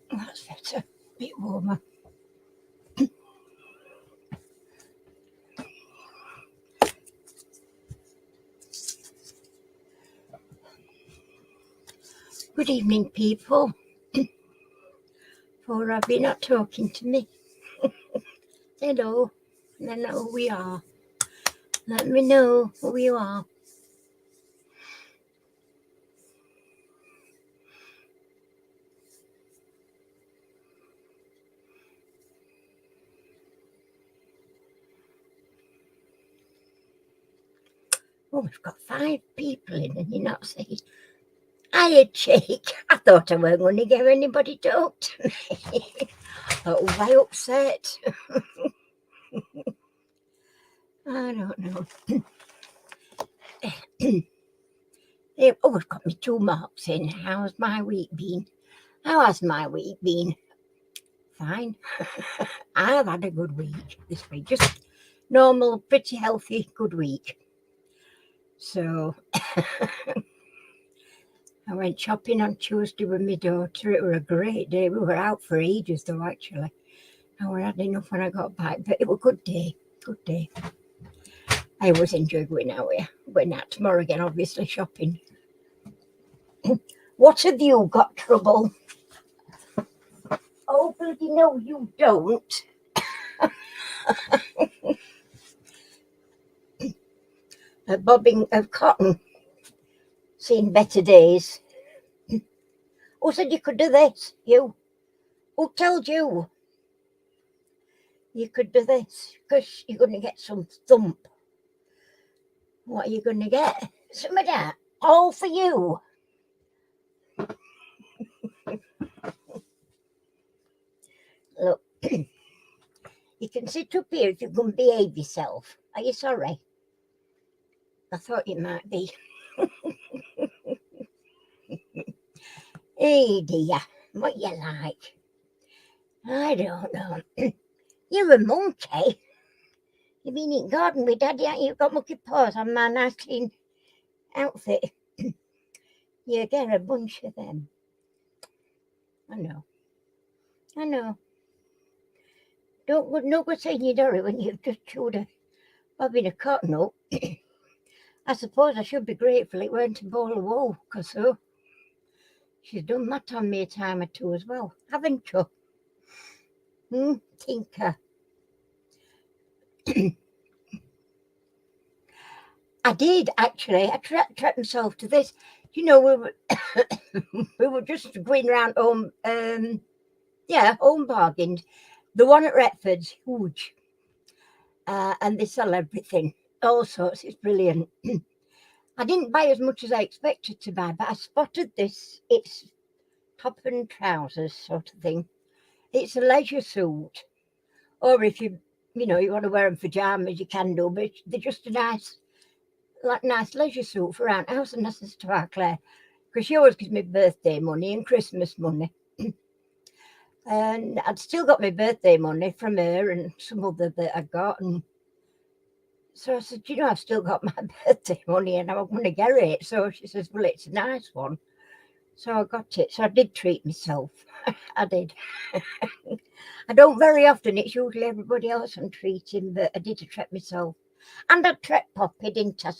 That's better. A bit warmer. Good evening, people. For have you not talking to me? Hello. I know who we are. Let me know who you are. Oh, we've got 5 people in and you're not saying, hiya, Jake. I thought I weren't going to get anybody to talk to me. Oh, was I upset? I don't know. Oh, we've got me 2 marks in. How's my week been? How has my week been? Fine. I've had a good week this week. Just normal, pretty healthy, good week. So I went shopping on Tuesday with my daughter. It was a great day. We were out for ages though, actually. I had enough when I got back, but it was a good day. Good day. I always enjoy going out here. Going out tomorrow again, obviously, shopping. What have you got trouble? Oh, bloody no, you don't. A bobbing of cotton. Seen better days. Who said you could do this? You. Who told you you could do this? Because you're going to get some thump. What are you going to get? Some of that. All for you. Look, you can sit up here if you can behave yourself. Are you sorry? I thought you might be. Hey dear, what you like? I don't know. You're a monkey. You've been in garden with Daddy, haven't you? You've got monkey paws on my nice clean outfit. You get a bunch of them. I know. No good saying you don't when you've just chewed a bobbing a cotton up. I suppose I should be grateful it weren't a ball of wool, because she's done that on me a time or 2 as well, haven't you? Tinker. I did, actually. I trapped myself to this. You know, we were just going around home, home bargained. The one at Retford's, huge. And they sell everything, all sorts. It's brilliant. I didn't buy as much as I expected to buy, but I spotted this. It's top and trousers sort of thing. It's a leisure suit. Or if you want to wear them for pajamas, you can do, but they're just a nice leisure suit for around house. And that's to our Claire, because she always gives me birthday money and Christmas money. And I'd still got my birthday money from her and some other that I got. And so I said, I've still got my birthday money and I'm going to get it. So she says, well, it's a nice one. So I got it. So I did treat myself. I did. I don't very often. It's usually everybody else I'm treating, but I did treat myself. And I treat Poppy, didn't I?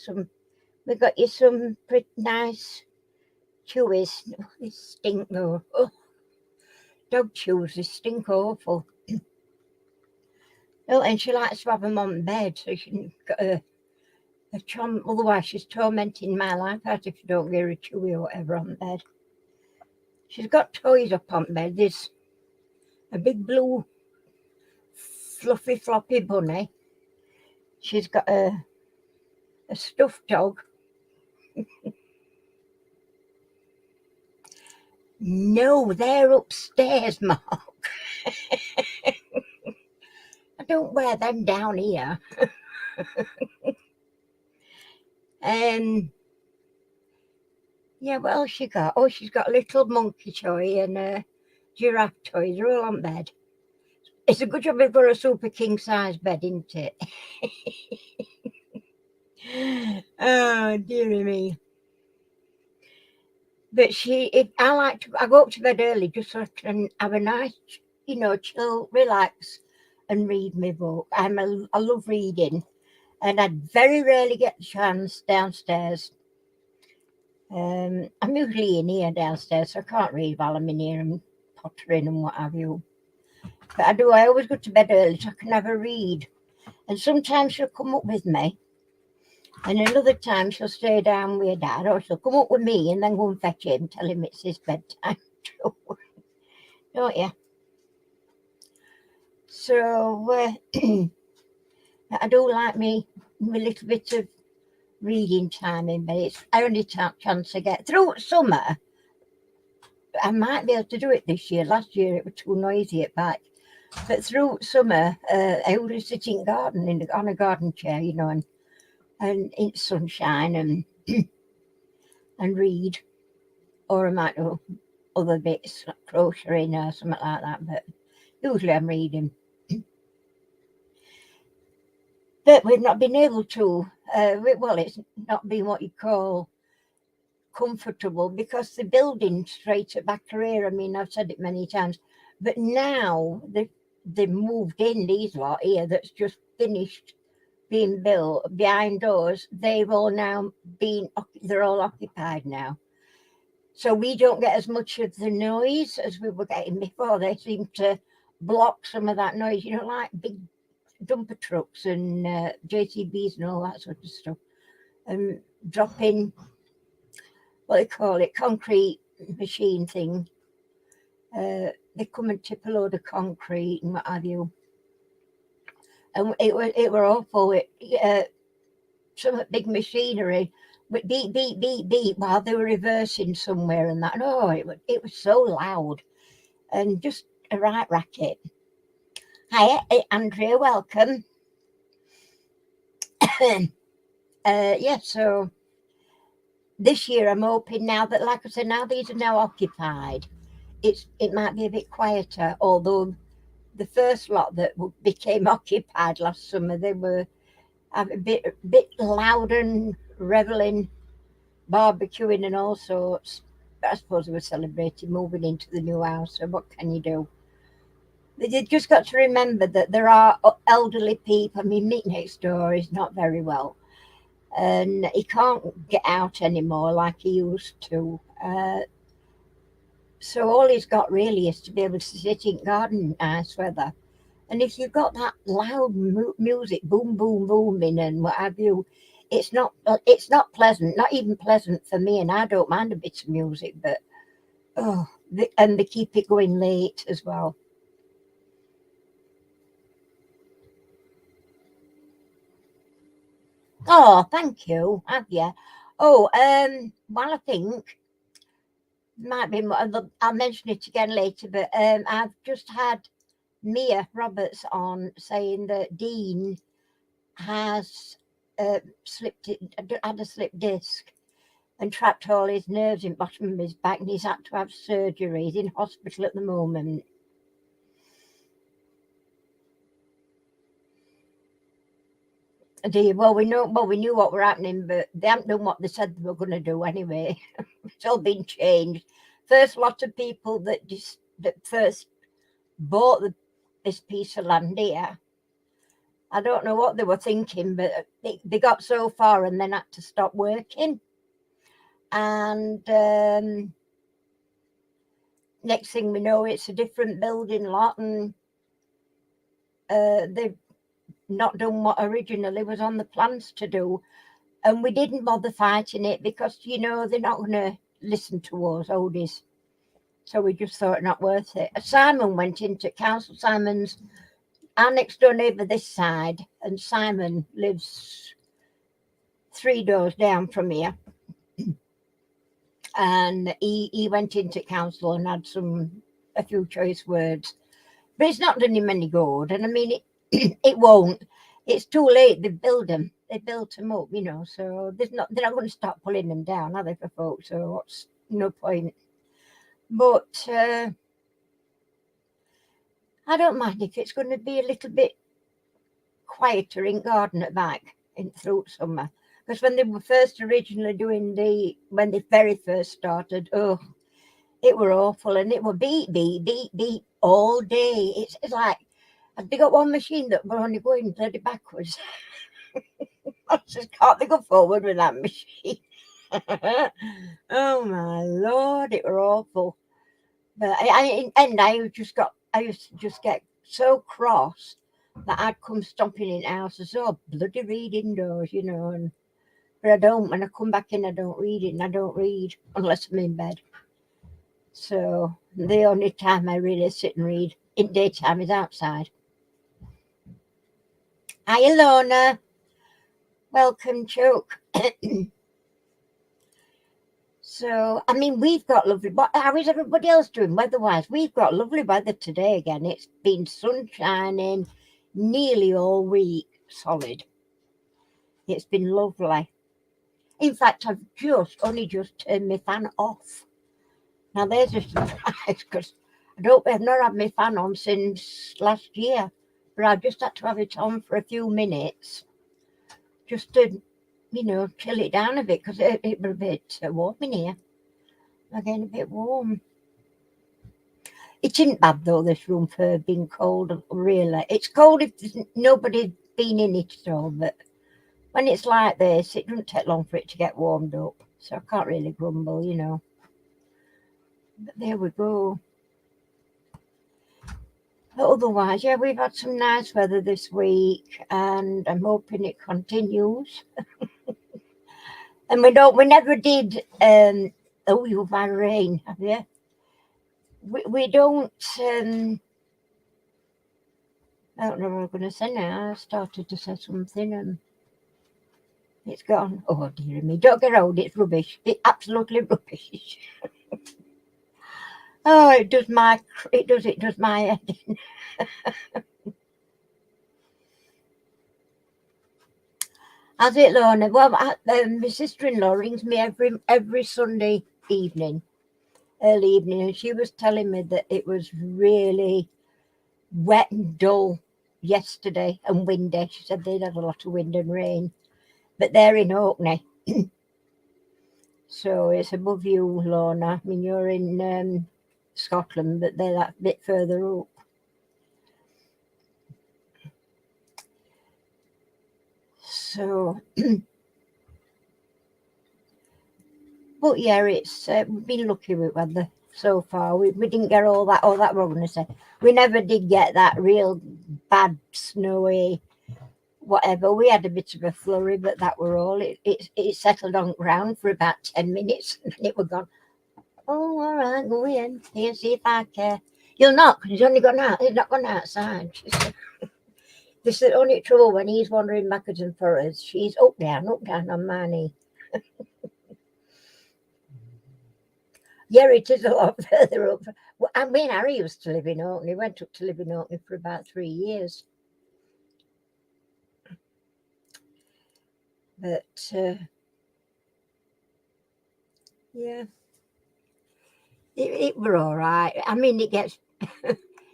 We got you some pretty nice chewies. Oh, they stink though. Oh, dog chews, they stink awful. Oh, and she likes to have them on bed, so she can get a chum. Otherwise, she's tormenting my life out if you don't get her a chewy or whatever on bed. She's got toys up on bed. There's a big blue fluffy floppy bunny. She's got a stuffed dog. No, they're upstairs, Mark. I don't wear them down here. Yeah, what else she got? Oh, she's got a little monkey toy and a giraffe toy. They're all on bed. It's a good job we've got a super king size bed, isn't it? Oh, dearie me. But I go up to bed early just so I can have a nice, chill, relax, and read my book. I love reading, and I very rarely get the chance downstairs. I'm usually in here downstairs, so I can't read while I'm in here and pottering and what have you. But I always go to bed early so I can have a read. And sometimes she'll come up with me, and another time she'll stay down with her dad, or she'll come up with me and then go and fetch him, tell him it's his bedtime too. Don't you? So I do like me a little bit of reading time in bed. It's the only chance I get through summer. I might be able to do it this year. Last year it was too noisy at back. But through summer, I would sit in garden on a garden chair, and in sunshine and and read, or I might do other bits like crocheting or something like that. But usually I'm reading. But we've not been able to. It's not been what you call comfortable because the building straight at back here. I mean, I've said it many times, but now they've moved in these lot here. That's just finished being built behind doors. They've all now they're all occupied now. So we don't get as much of the noise as we were getting before. They seem to block some of that noise, like big dumper trucks and JCBs and all that sort of stuff. And dropping, what they call it, concrete machine thing. They come and tip a load of concrete and what have you. And it were awful. Some big machinery with beep, beep, beep, beep while they were reversing somewhere and that. And it was so loud and just a right racket. Hi, Andrea, welcome. So this year I'm hoping now that, like I said, now these are now occupied, it might be a bit quieter, although the first lot that became occupied last summer, they were a bit loud and reveling, barbecuing and all sorts. But I suppose they were celebrating moving into the new house, so what can you do? You just got to remember that there are elderly people. I mean, Mick next door is not very well, and he can't get out anymore like he used to. So all he's got really is to be able to sit in garden in nice weather. And if you've got that loud music, boom, boom, booming and what have you, it's not pleasant, not even pleasant for me. And I don't mind a bit of music, but and they keep it going late as well. Oh, thank you. Have you? Oh, well, I think might be. I'll mention it again later, but I've just had Mia Roberts on saying that Dean has had a slipped disc and trapped all his nerves in the bottom of his back, and he's had to have surgery. He's in hospital at the moment. Well, we knew what were happening, but they haven't done what they said they were going to do anyway. It's all been changed. First lot of people that first bought this piece of land here, I don't know what they were thinking, but they got so far and then had to stop working. And next thing we know, it's a different building lot, and they've not done what originally was on the plans to do. And we didn't bother fighting it because, they're not going to listen to us oldies. So we just thought not worth it. Simon went into council. Simon's our next door neighbour this side, and Simon lives 3 doors down from here. and he went into council and had a few choice words, but it's not done him any good. And I mean, it won't. It's too late. They built them up, you know. So they're not going to start pulling them down, are they, for folks? So what's no point. But I don't mind if it's going to be a little bit quieter in garden at back through summer. Because when they were first originally doing when they very first started, oh, it were awful, and it were beep, beep, beep, beep all day. It's like, have they got one machine that were only going bloody backwards? I just can't go forward with that machine. Oh my Lord, it were awful. But I used to just get so cross that I'd come stomping in the house as oh bloody read indoors, you know, but I don't. When I come back in, I don't read it, and I don't read unless I'm in bed. So the only time I really sit and read in daytime is outside. Hi, Lorna. Welcome, Chuck. So, I mean, we've got lovely, but how is everybody else doing weather-wise? We've got lovely weather today again. It's been sun shining nearly all week, solid. It's been lovely. In fact, I've only just turned my fan off. Now, there's a surprise, because I've not had my fan on since last year, but I just had to have it on for a few minutes just to, you know, chill it down a bit, because it was a bit warm in here. I'm getting a bit warm. It isn't bad, though, this room, for being cold, really. It's cold if there's nobody been in it at all, but when it's like this, it doesn't take long for it to get warmed up, so I can't really grumble, you know. But there we go. But otherwise, yeah, we've had some nice weather this week, and I'm hoping it continues. And we never did. Oh, you've had rain, have you? We don't. I don't know what I'm going to say now. I started to say something, and it's gone. Oh dear me! Don't get old. It's rubbish. It's absolutely rubbish. Oh, it does my head in. Has it, Lorna? Well, my sister-in-law rings me every Sunday evening, early evening, and she was telling me that it was really wet and dull yesterday and windy. She said they'd had a lot of wind and rain, but they're in Orkney. So it's above you, Lorna. I mean, you're in Scotland, but they're that bit further up. So, but yeah, it's we've been lucky with weather so far. We didn't get all that. What I'm going to say, we never did get that real bad snowy whatever. We had a bit of a flurry, but that were all. It settled on ground for about 10 minutes, and it was gone. Oh, all right, go in. Here, see if I care. You'll not, because he's only gone out. He's not gone outside. This is the only trouble when he's wandering backwards and forwards. She's up, down on my knee. Yeah, it is a lot further up. Well, I mean, Harry used to live in Orkney. Went up to live in Orkney for about 3 years. But, yeah. It were all right. I mean, it gets...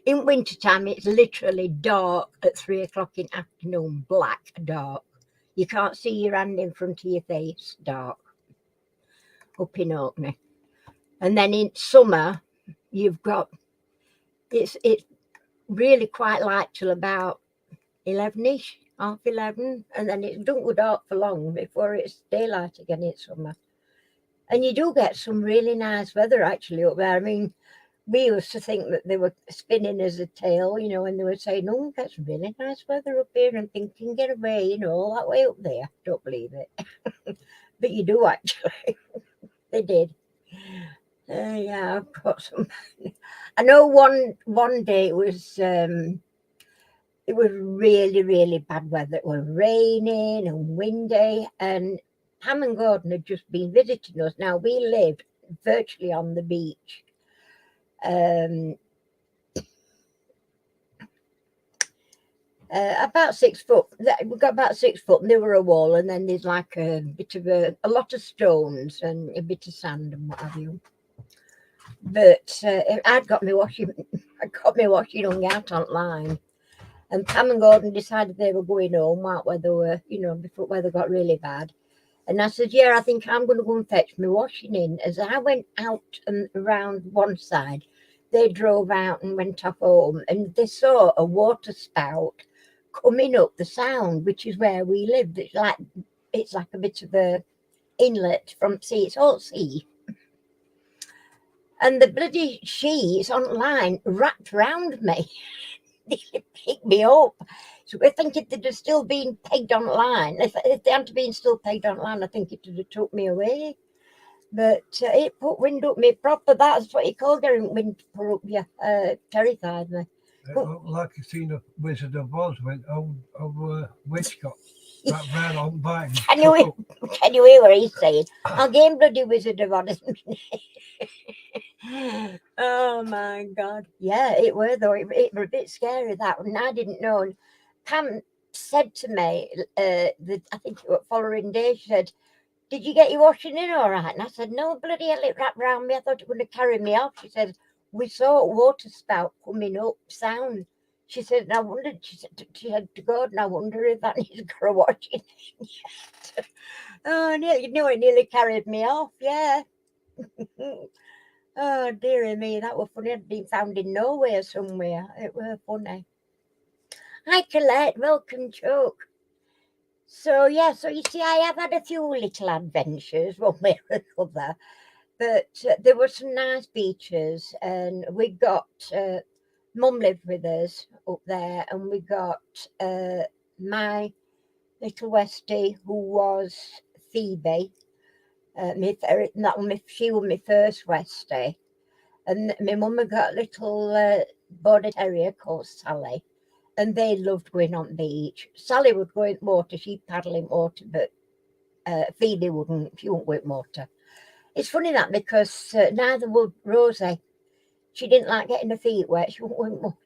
in wintertime, it's literally dark at 3 o'clock in the afternoon, black, dark. You can't see your hand in front of your face, dark, up in Orkney. And then in summer, you've got, it's really quite light till about 11ish, 11:30, and then it don't go dark for long before it's daylight again in summer. And you do get some really nice weather actually up there. I mean, we used to think that they were spinning as a tail, you know, and they were saying, oh, that's really nice weather up here, and thinking, get away, you know, all that way up there. Don't believe it. But you do actually. They did. Yeah, I've got some. I know one day it was really, really bad weather. It was raining and windy, and Ham and Gordon had just been visiting us. Now we lived virtually on the beach. About 6 foot. We've got about 6 foot, and there were a wall, and then there's like a bit of a lot of stones and a bit of sand and what have you. But I'd got me washing. I got me washing hung out online, and Pam and Gordon decided they were going home, where they were, before weather got really bad. And I said, yeah, I think I'm going to go and fetch my washing in. As I went out and around one side, they drove out and went off home, and they saw a water spout coming up the sound, which is where we lived. It's like a bit of a inlet from sea. It's all sea. And the bloody sheets online wrapped round me. They picked me up. So I think if they'd have still been pegged online, if they hadn't been still pegged online, I think it would have took me away. But it put wind up me proper. That's what you call getting wind put up you. Terrified me. It looked like you seen a Wizard of Oz when old witch got wrapped round on back. Can you hear what he's saying? I'll game bloody Wizard of Oz. Oh my God. Yeah, it were though. It were a bit scary, that one. I didn't know. And Pam said to me, I think it was the following day, she said, did you get your washing in all right? And I said, no, bloody hell, it wrapped round me. I thought it was going to carry me off. She said, we saw a water spout coming up, sound. She said, and I wondered, she said to Gordon, I wonder if that needs got a washing in yet. Oh, it nearly carried me off, yeah. Oh, dearie me, that was funny. I'd been found in nowhere somewhere. It was funny. Hi, Colette. Welcome, Chuck. So you see, I have had a few little adventures, one way or another. But there were some nice beaches, and we got... Mum lived with us up there, and we got my little Westie, who was Phoebe. She was my first Westie, and my mum had got a little border terrier called Sally, and they loved going on the beach. Sally would go in water, she'd paddle in water, but Phoebe wouldn't. She wouldn't go in water. It's funny that, because neither would Rosie. She didn't like getting her feet wet. She wouldn't go in water.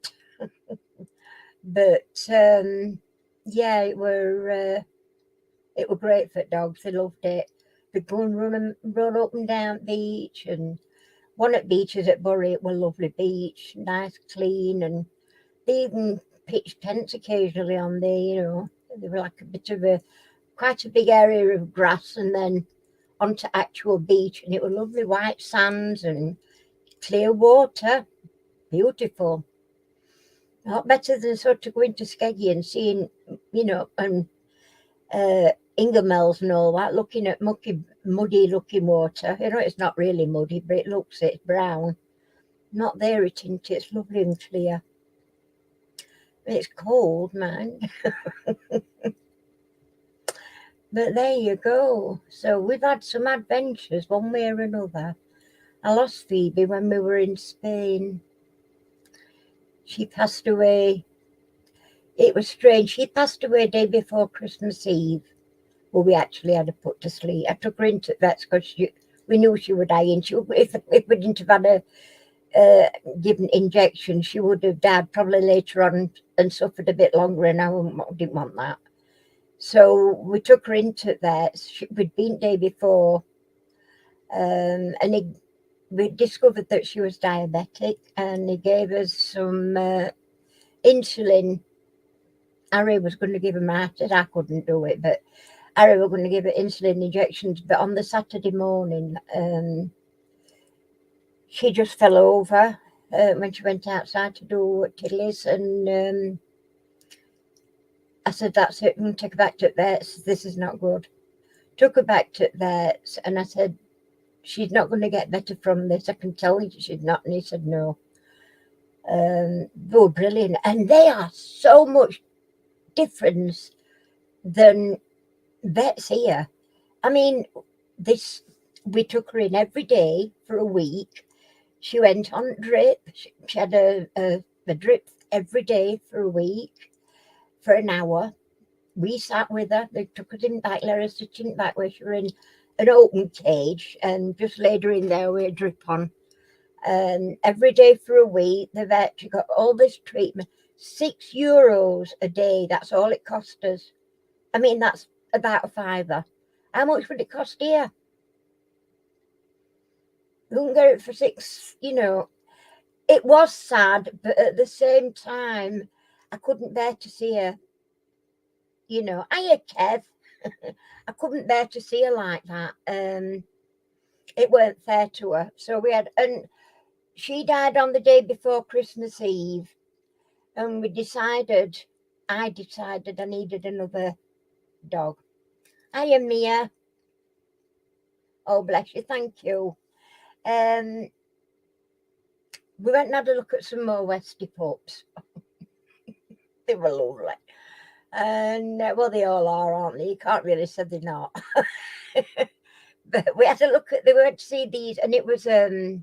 But yeah, it were great for dogs. They loved it. They'd go and run up and down the beach, and one at beaches at Bury, it was a lovely beach, nice, clean, and they even pitched tents occasionally on there. They were like a bit of quite a big area of grass, and then onto actual beach, and it was lovely white sands and clear water, beautiful. A lot better than sort of going to Skeggy and seeing, and Ingermells and all that, looking at muddy looking water. It's not really muddy, but it's brown. Not there, it's lovely and clear. It's cold, man. But there you go. So we've had some adventures one way or another. I lost Phoebe when we were in Spain. She passed away. It was strange. She passed away a day before Christmas Eve. Well, we actually had her put to sleep. I took her into the vets because we knew she would die. And if we didn't have had a given injection, she would have died probably later on and suffered a bit longer, and I didn't want that. So we took her into that. We'd been the day before, and we discovered that she was diabetic, and he gave us some insulin. Harry was going to give her I couldn't do it, but Harry was going to give her insulin injections. But on the Saturday morning, she just fell over when she went outside to do tiddlies, and I said, that's it, I'm going to take her back to the vets. This is not good. Took her back to the vets, and I said, she's not going to get better from this. I can tell you she's not. And he said, no. They were brilliant. And they are so much difference than vets here. I mean, we took her in every day for a week. She went on drip. She had a drip every day for a week, for an hour. We sat with her. They took us in back, let her sit in back where she was in an open cage and just laid her in there with a drip on. And every day for a week, the vet, she got all this treatment. €6 a day, that's all it cost us. I mean, that's about a fiver. How much would it cost here? You can get it for six, you know. It was sad, but at the same time, I couldn't bear to see her. You know, hiya, Kev. I couldn't bear to see her like that. It weren't fair to her. So we had, and she died on the day before Christmas Eve, and I decided I needed another dog. Hiya, Mia. Oh, bless you. Thank you. We went and had a look at some more Westie pups. They were lovely. And, well, they all are, aren't they? You can't really say they're not. But we had a look at, they went to see these, and it was a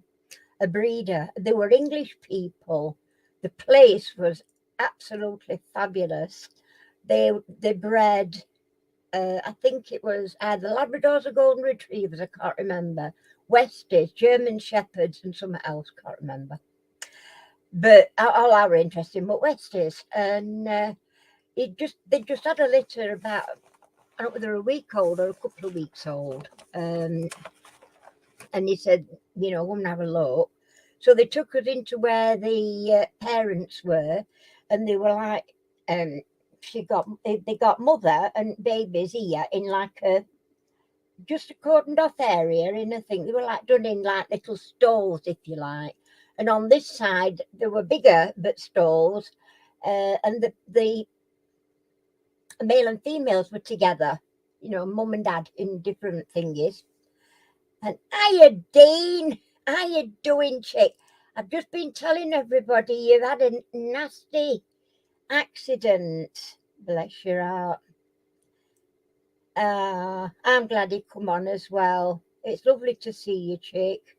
breeder. They were English people. The place was absolutely fabulous. They bred, I think it was either Labradors or Golden Retrievers, I can't remember. Westies, German Shepherds, and something else, can't remember. But all our interesting, but Westies. And they just had a litter about, I don't know whether a week old or a couple of weeks old. And he said, you know, come and have a look. So they took us into where the parents were, and they were like, they got mother and babies here in like just a cordoned off area in a thing. They were like done in like little stalls, if you like. And on this side, there were bigger but stalls, and the male and females were together, you know, mum and dad in different thingies. And hiya, Dean. How you doing, chick? I've just been telling everybody you've had a nasty accident. Bless your heart. I'm glad you come on as well. It's lovely to see you, chick.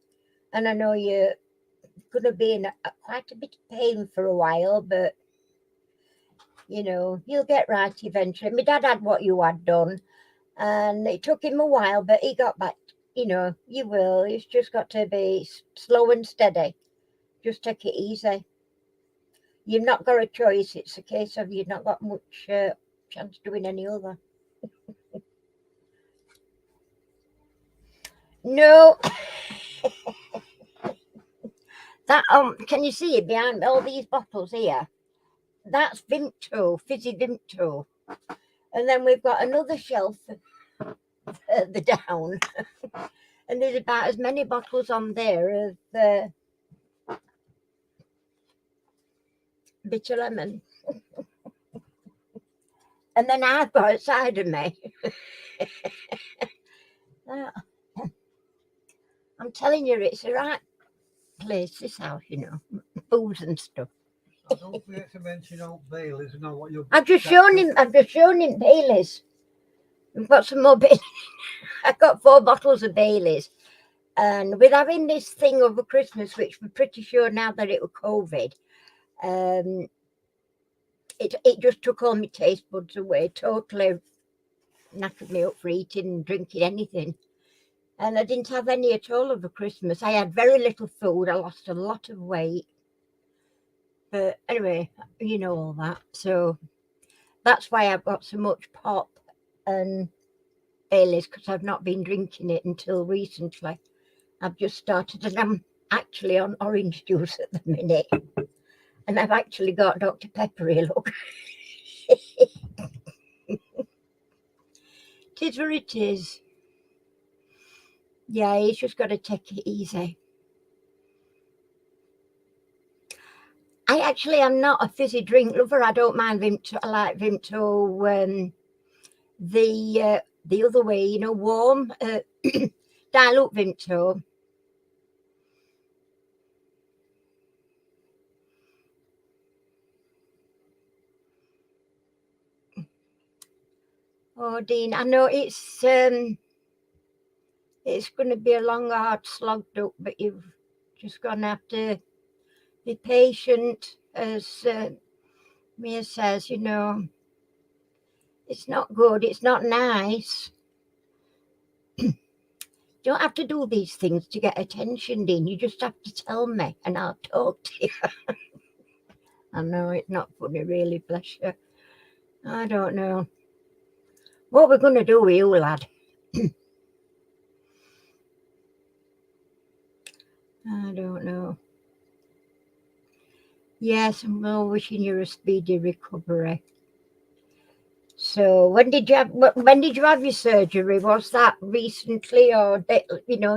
And I know you're going to be in quite a bit of pain for a while, but, you know, you'll get right eventually. My dad had what you had done, and it took him a while, but he got back. You know, you will. It's just got to be slow and steady. Just take it easy. You've not got a choice. It's a case of you've not got much chance doing any other. No. That can you see it behind all these bottles here? That's Vimto, fizzy Vimto. And then we've got another shelf further down. And there's about as many bottles on there as bitter lemon. And then I've got a side of me. I'm telling you, it's the right place, this house, you know, booze and stuff. Don't forget to mention Old Baileys and know what you're. I've just shown him Baileys. We've got some more Baileys. I've got 4 bottles of Baileys. And with having this thing over Christmas, which we're pretty sure now that it was COVID, it just took all my taste buds away, totally knackered me up for eating and drinking anything. And I didn't have any at all over Christmas. I had very little food. I lost a lot of weight. But anyway, you know all that. So that's why I've got so much pop and Baileys, because I've not been drinking it until recently. I've just started, and I'm actually on orange juice at the minute. And I've actually got Dr. Pepper here, look. Tis where it is. Yeah, he's just got to take it easy. I actually am not a fizzy drink lover. I don't mind Vimto. I like Vimto the other way, you know, warm, dilute Vimto. Oh, Dean, I know it's going to be a long, hard slog, Duck, but you've just going to have to be patient, as Mia says, you know. It's not good. It's not nice. don't have to do these things to get attention, Dean. You just have to tell me and I'll talk to you. I know, it's not funny, really, bless you. I don't know. What we're going to do with you, lad? I don't know. Yes, I'm well wishing you a speedy recovery. So when did you have your surgery? Was that recently or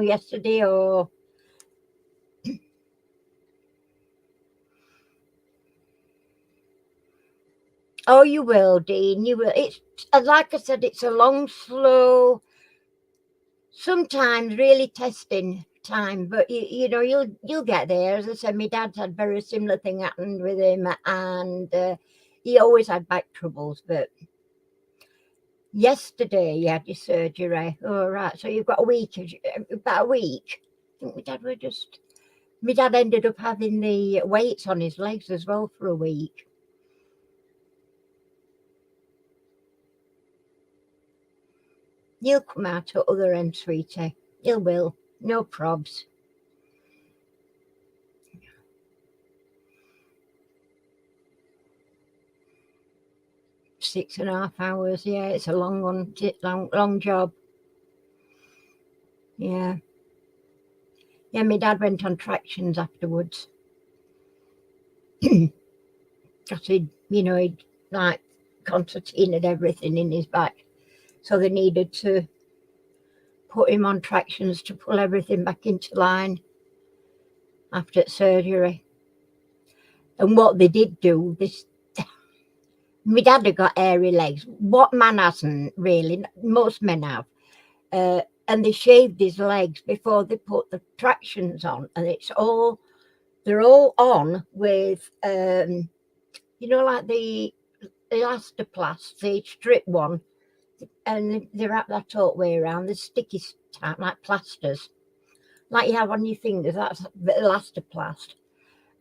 yesterday or? Oh, you will, Dean. You will. It's like I said, it's a long, slow, sometimes really testing time, but you'll get there. As I said, my dad's had very similar thing happened with him, and he always had back troubles. But yesterday you had your surgery. All right, so you've got a week. About a week. I think my dad ended up having the weights on his legs as well for a week. You'll come out at other end, sweetie. You will. No probs. Six and a half hours. Yeah, it's a long one. Long job. Yeah. Yeah, my dad went on tractions afterwards. Because he'd like concertina and everything in his back. So they needed to put him on tractions to pull everything back into line after surgery. And what they did do, my dad had got hairy legs. What man hasn't, really? Most men have. And they shaved his legs before they put the tractions on. And they're all on with, like the elastoplast, the strip one. And they wrap that all the way around. The sticky type, like plasters. Like you have on your fingers, that's the elastoplast.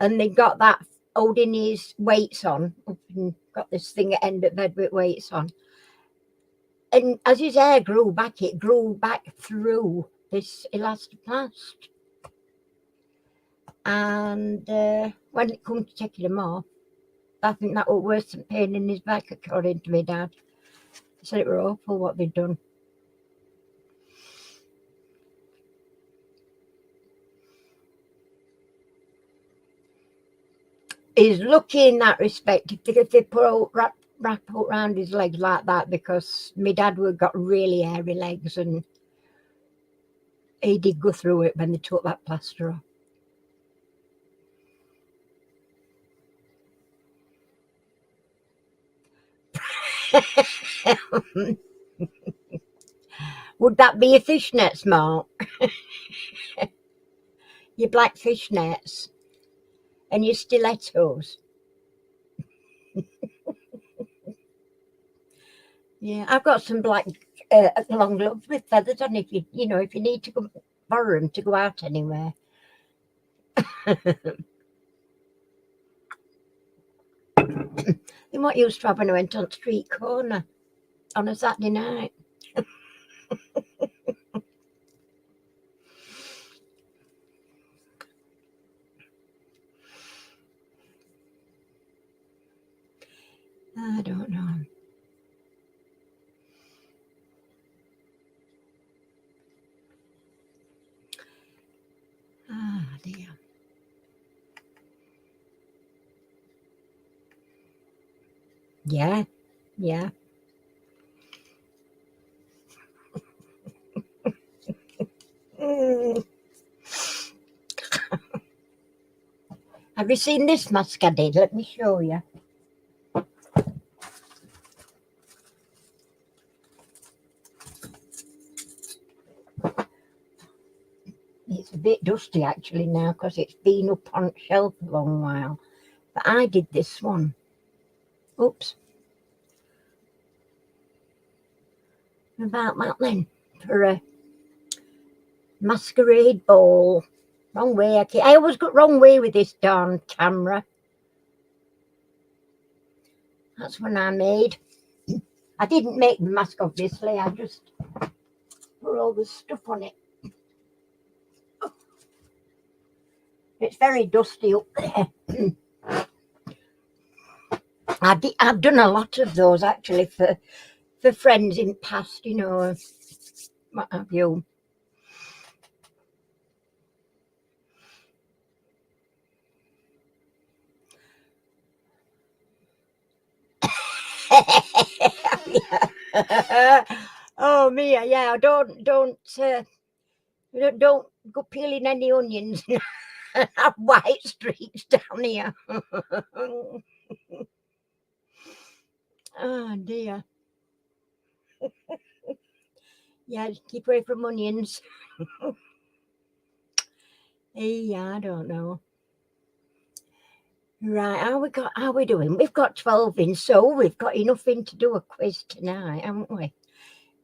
And they got that holding his weights on, and got this thing at end of bed with weights on. And as his hair grew back, it grew back through this elastoplast. And when it comes to taking them off, I think that was worse than pain in his back, according to my dad. He said it were awful what they'd done. He's lucky in that respect if they wrap around his legs like that, because my dad would got really hairy legs and he did go through it when they took that plaster off. Would that be your fishnets, Mark? Your black fishnets and your stilettos? Yeah, I've got some black long gloves with feathers on. If you need to go borrow them to go out anywhere. Then what used to have when I went on street corner on a Saturday night. I don't know. Ah, dear. Yeah, yeah. Have you seen this mask I did? Let me show you. It's a bit dusty actually now because it's been up on shelf a long while. But I did this one. Oops. About that then. For a masquerade ball. Wrong way. I always got wrong way with this darn camera. That's when I made. I didn't make the mask, obviously. I just put all the stuff on it. It's very dusty up there. I've done a lot of those actually for friends in past, you know, what have you. Oh Mia, yeah, don't go peeling any onions and have white streaks down here. Oh dear. Yeah, keep away from onions. Yeah, I don't know. Right, how we doing? We've got 12 in, so we've got enough in to do a quiz tonight, haven't we?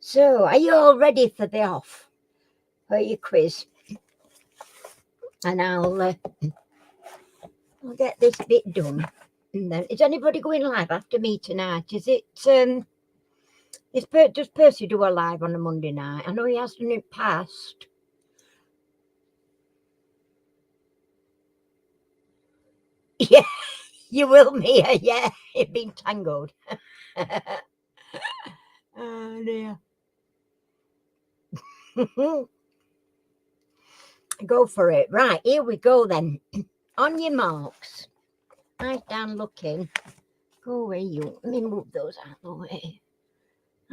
So, are you all ready for the off? For your quiz? And I'll get this bit done. And then, is anybody going live after me tonight? Is it does Percy do a live on a Monday night? I know he has done it past. Yeah, you will, Mia. Yeah, you've been tangled. Oh dear. Go for it. Right, here we go then. On your marks. Eyes down looking. Go away, you. Let me move those out of the way.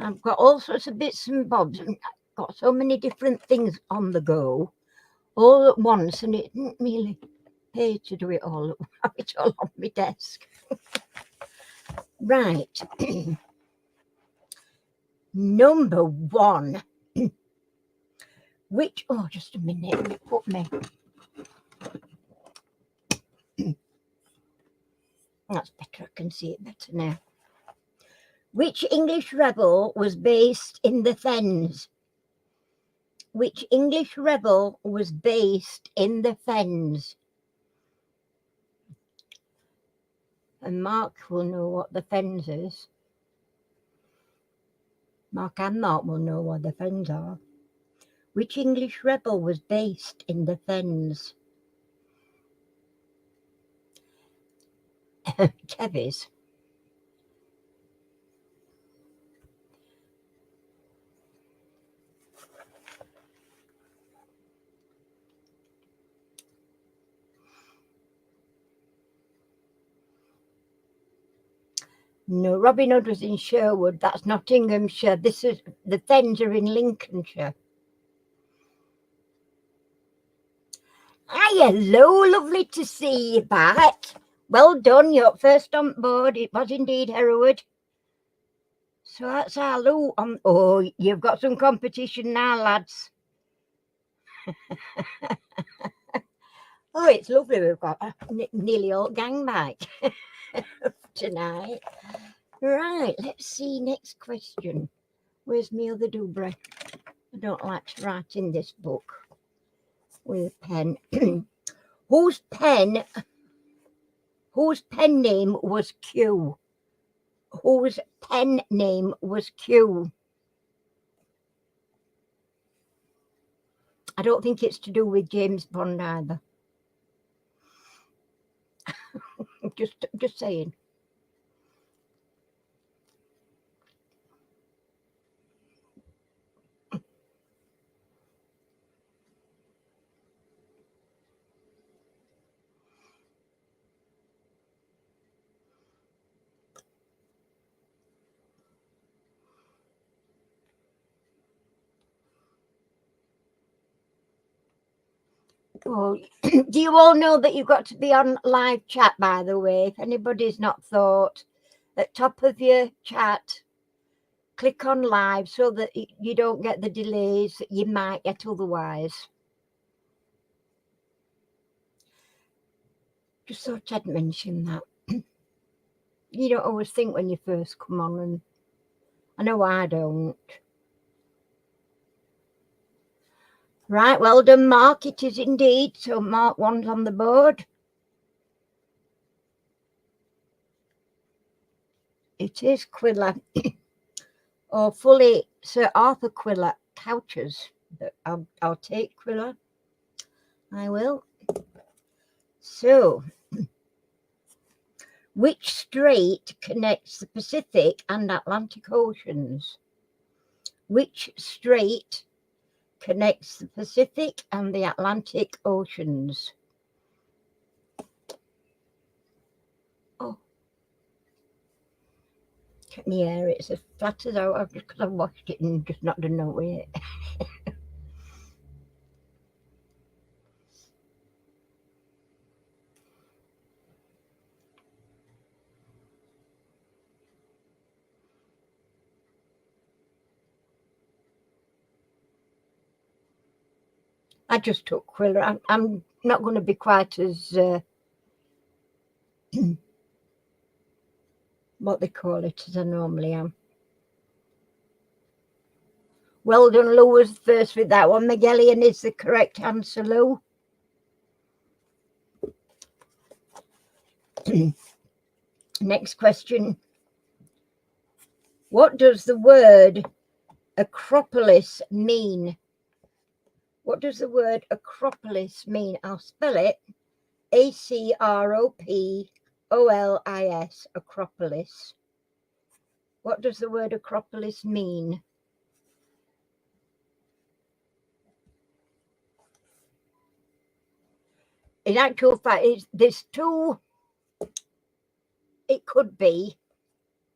I've got all sorts of bits and bobs. And I've got so many different things on the go all at once, and it didn't really pay to do it all. Have it all on my desk. Right. Number one. Which, oh, just a minute. Let me put me. That's better. I can see it better now. Which English rebel was based in the Fens? Which English rebel was based in the Fens? And Mark will know what the Fens is. Mark and Mark will know what the Fens are. Which English rebel was based in the Fens? Kevis. No, Robin Hood was in Sherwood. That's Nottinghamshire. This is the Fens are in Lincolnshire. Hi, hello, lovely to see you back. Well done, you're first on board. It was indeed Hereward. So that's our loot on. Oh, you've got some competition now, lads. Oh, it's lovely. We've got nearly all gang back tonight. Right, let's see. Next question. Where's my other doobra? I don't like to write in this book with a pen. Whose pen name was Q? Whose pen name was Q? I don't think it's to do with James Bond either. just saying. Oh, do you all know that you've got to be on live chat, by the way? If anybody's not thought, at top of your chat, click on live so that you don't get the delays that you might get otherwise. Just thought I'd mention that. You don't always think when you first come on, and I know I don't. Right, well done, Mark. It is indeed. So Mark 1's on the board. It is Quiller. Or fully Sir Arthur Quiller couches. But I'll take Quiller. I will. So, which strait connects the Pacific and Atlantic Oceans? Which strait connects the Pacific and the Atlantic Oceans? Oh, can you hear it? It's as flat as out just because I've washed it and just not done no with it. I just took Quiller. I'm not going to be quite as what they call it as I normally am. Well done, Lou was first with that one. Magellan is the correct answer, Lou. Next question. What does the word Acropolis mean? What does the word Acropolis mean? I'll spell it. Acropolis, Acropolis. What does the word Acropolis mean? In actual fact, there's two. It could be.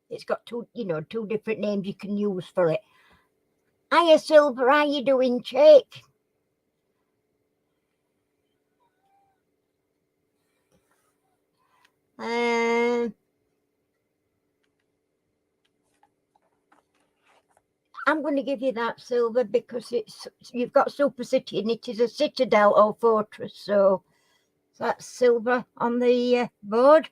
It's got two different names you can use for it. Hiya, Silver. How you doing, chick? I'm going to give you that, Silver, because you've got Super City and it is a citadel or fortress. So that's Silver on the board.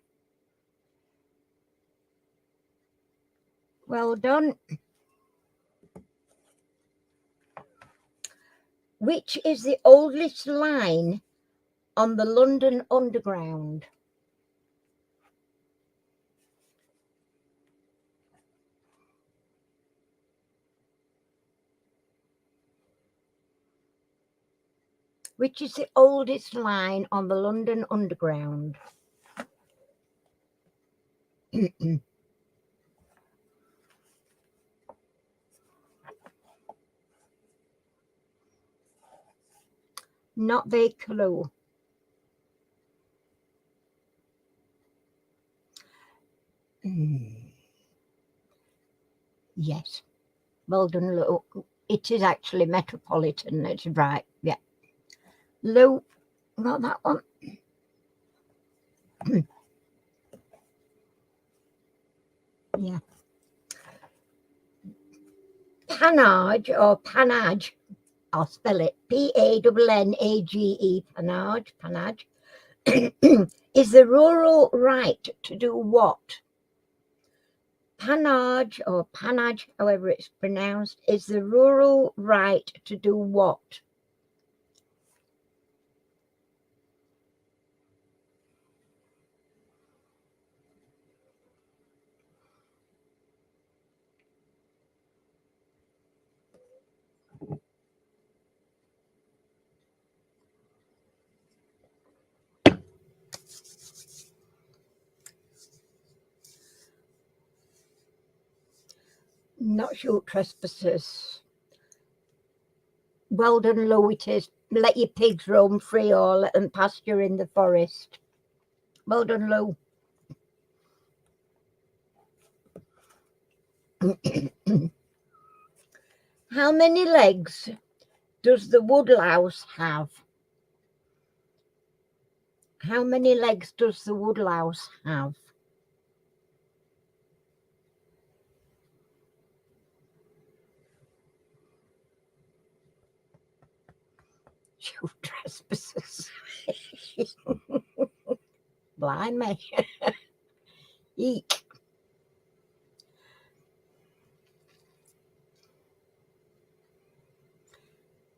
Well done. Which is the oldest line on the London Underground? Which is the oldest line on the London Underground? Not very clue. Yes. Well done, Lou. It is actually Metropolitan. That's right. Yeah. Lou, got that one. Yeah. Panage or Panage, I'll spell it P-A-N-N-A-G-E, Panage, is the rural right to do what? Panage or Panage, however it's pronounced, is the rural right to do what? Not shoot trespassers. Well done, Lou, it is. Let your pigs roam free or let them pasture in the forest. Well done, Lou. How many legs does the woodlouse have? How many legs does the woodlouse have? You trespassers. Blimey. Eek.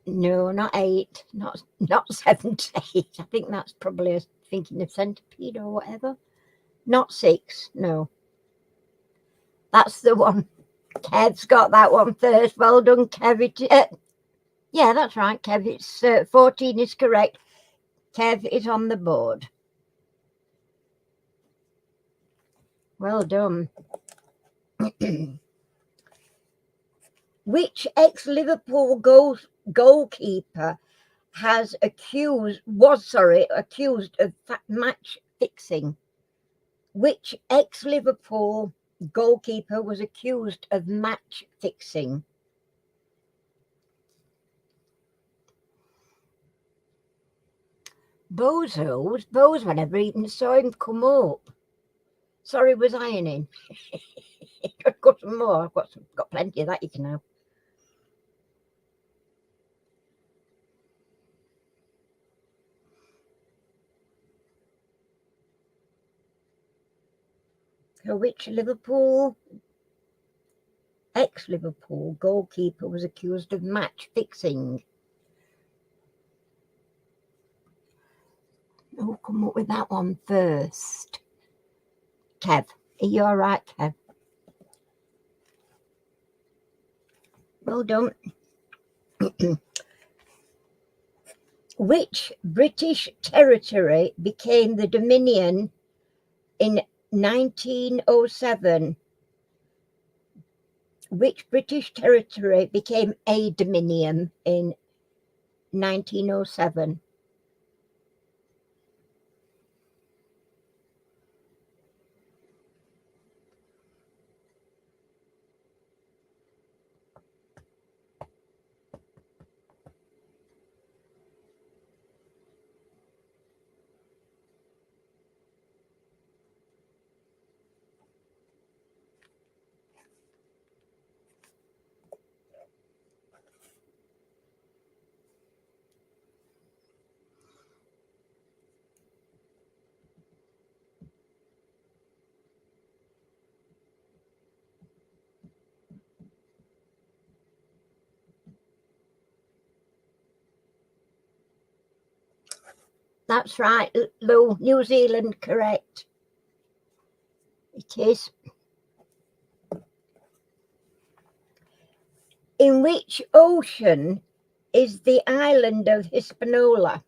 No, not 8, not 7 to 8. I think that's probably thinking of centipede or whatever. Not 6, no. That's the one. Kev's got that one first. Well done, Kev. Yeah, that's right, Kev. It's 14 is correct. Kev is on the board. Well done. Which ex-Liverpool goalkeeper was accused of match fixing? Which ex-Liverpool goalkeeper was accused of match fixing? Bozo, I never even saw him come up. Sorry, was ironing. I've got some more. I've got plenty of that you can have. So which ex-Liverpool goalkeeper was accused of match fixing? Who'll come up with that one first? Kev, are you all right, Kev? Well done. Which British territory became the Dominion in 1907? Which British territory became a Dominion in 1907? That's right, Lou. New Zealand, correct. It is. In which ocean is the island of Hispaniola?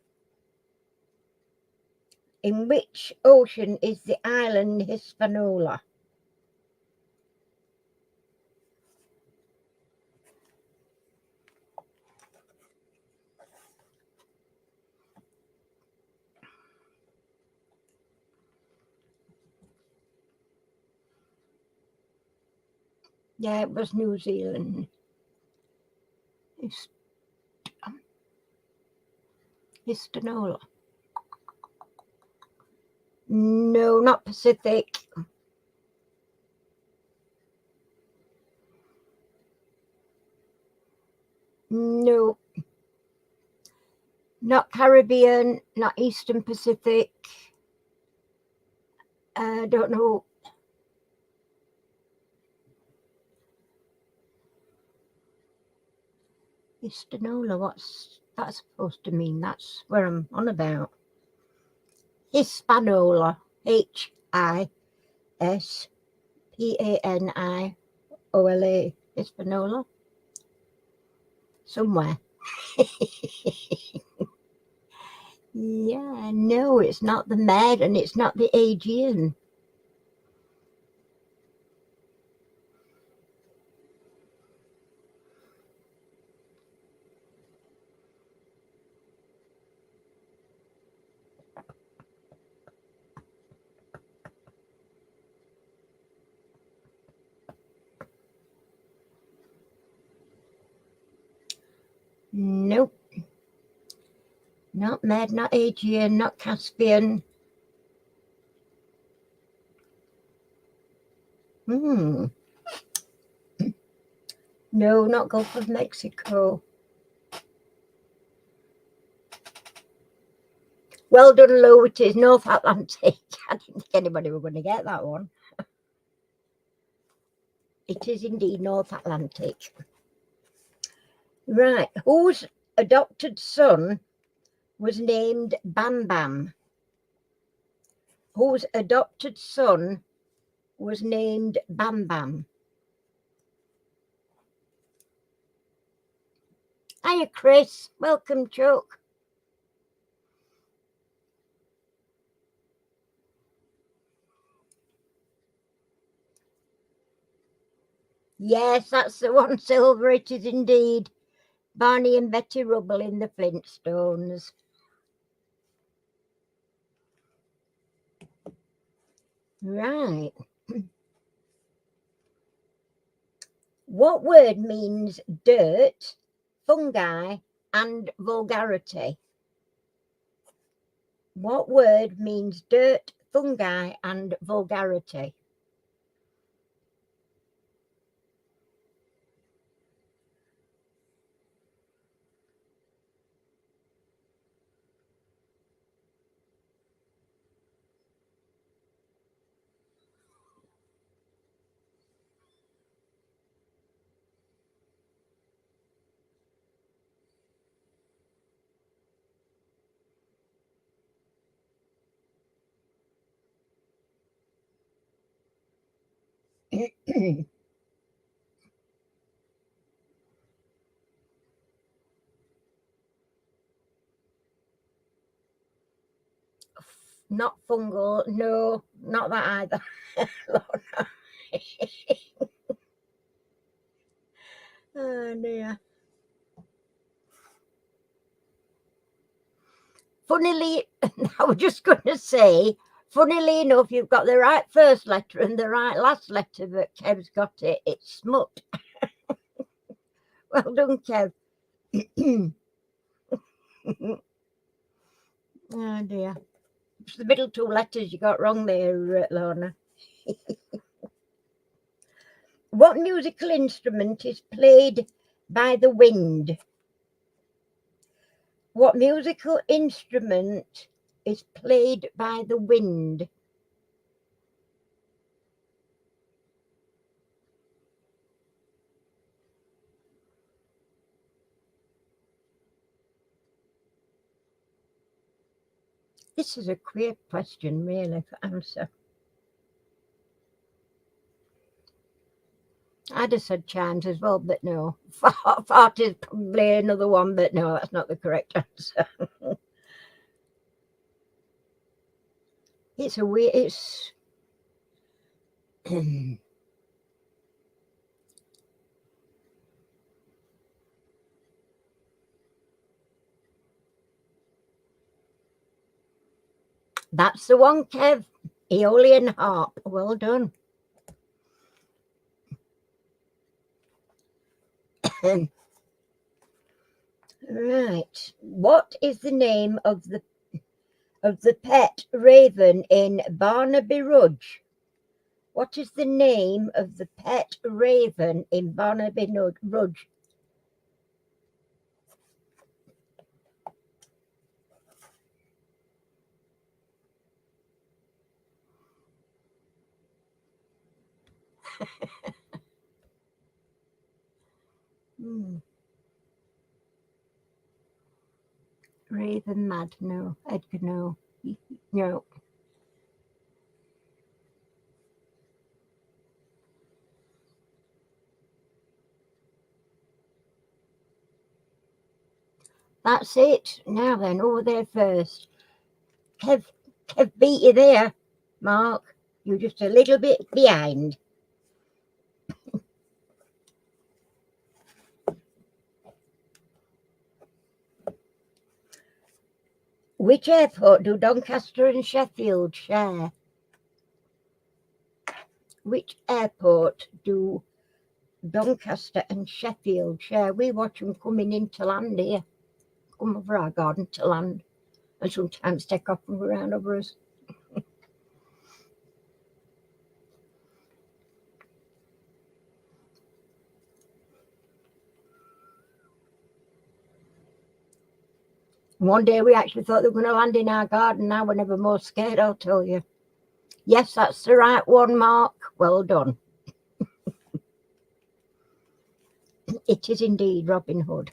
In which ocean is the island Hispaniola? Yeah, it was New Zealand. Hispaniola. No, not Pacific. No. Not Caribbean, not Eastern Pacific. I don't know. Hispaniola, what's that supposed to mean? That's where I'm on about. Hispaniola, Hispaniola, Hispaniola, somewhere. Yeah, no, it's not the Med and it's not the Aegean. Nope. Not Med, not Aegean, not Caspian. No, not Gulf of Mexico. Well done, Lou. It is North Atlantic. I didn't think anybody were going to get that one. It is indeed North Atlantic. Right. Whose adopted son was named Bam Bam? Whose adopted son was named Bam Bam? Hiya, Chris. Welcome, Chuck. Yes, that's the one, Silver. It is indeed. Barney and Betty Rubble in the Flintstones. Right. What word means dirt, fungi, and vulgarity? What word means dirt, fungi, and vulgarity? Not fungal. No, not that either. Oh dear. Funnily, I was just going to say, funnily enough, you've got the right first letter and the right last letter, but Kev's got it. It's smut. Well done, Kev. Oh dear. It's the middle two letters you got wrong there, Lorna. What musical instrument is played by the wind? What musical instrument is played by the wind? This is a queer question, really, for answer. I'd have said chimes as well, but no. Fart is probably another one, but no, that's not the correct answer. It's a weird, it's... That's the one, Kev. Aeolian harp. Well done. Right. What is the name of the pet raven in Barnaby Rudge? What is the name of the pet raven in Barnaby Rudge? Raven Mad, no. Edgar, no. No. That's it. Now then, over there first. Kev beat you there, Mark. You're just a little bit behind. Which airport do Doncaster and Sheffield share? Which airport do Doncaster and Sheffield share? We watch them coming into land here. Come over our garden to land. And sometimes take off and go around over us. One day we actually thought they were going to land in our garden. Now we're never more scared, I'll tell you. Yes, that's the right one, Mark. Well done. It is indeed Robin Hood.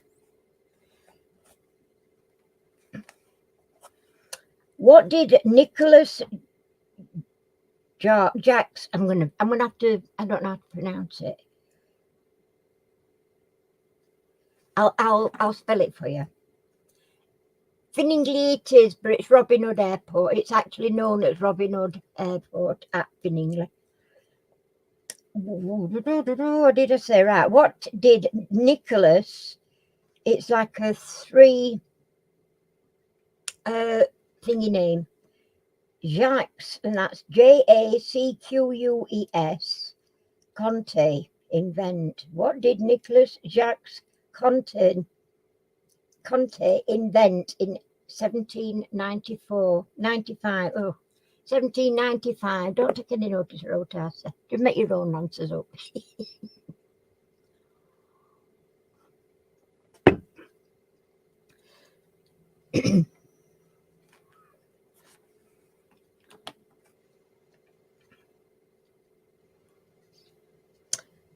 What did Nicholas Jacks? I'm gonna have to. I don't know how to pronounce it. I'll spell it for you. Finningley it is, but it's Robin Hood Airport. It's actually known as Robin Hood Airport at Finningley. What did I say? Right. What did Nicholas? It's like a three thingy name. Jacques, and that's Jacques Conte invent. What did Nicholas Jacques Conte invent in 1795? Oh, 1795. Don't take any notice of what I say. Just make your own answers up.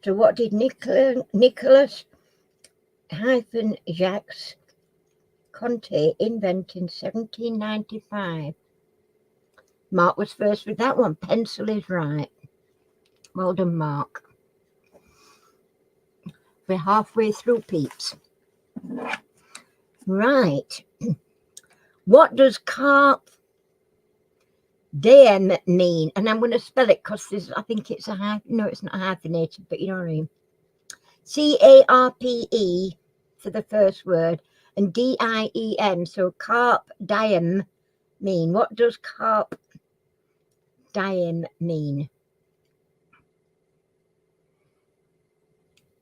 So what did Nicholas Jacques Conte invent in 1795? Mark was first with that one. Pencil is right. Well done, Mark. We're halfway through, peeps. Right. What does carp diem mean? And I'm going to spell it because I think it's no, it's not hyphenated, but you know what I mean. CARPE for the first word and DIEM. So carp diem mean? What does carp diem mean?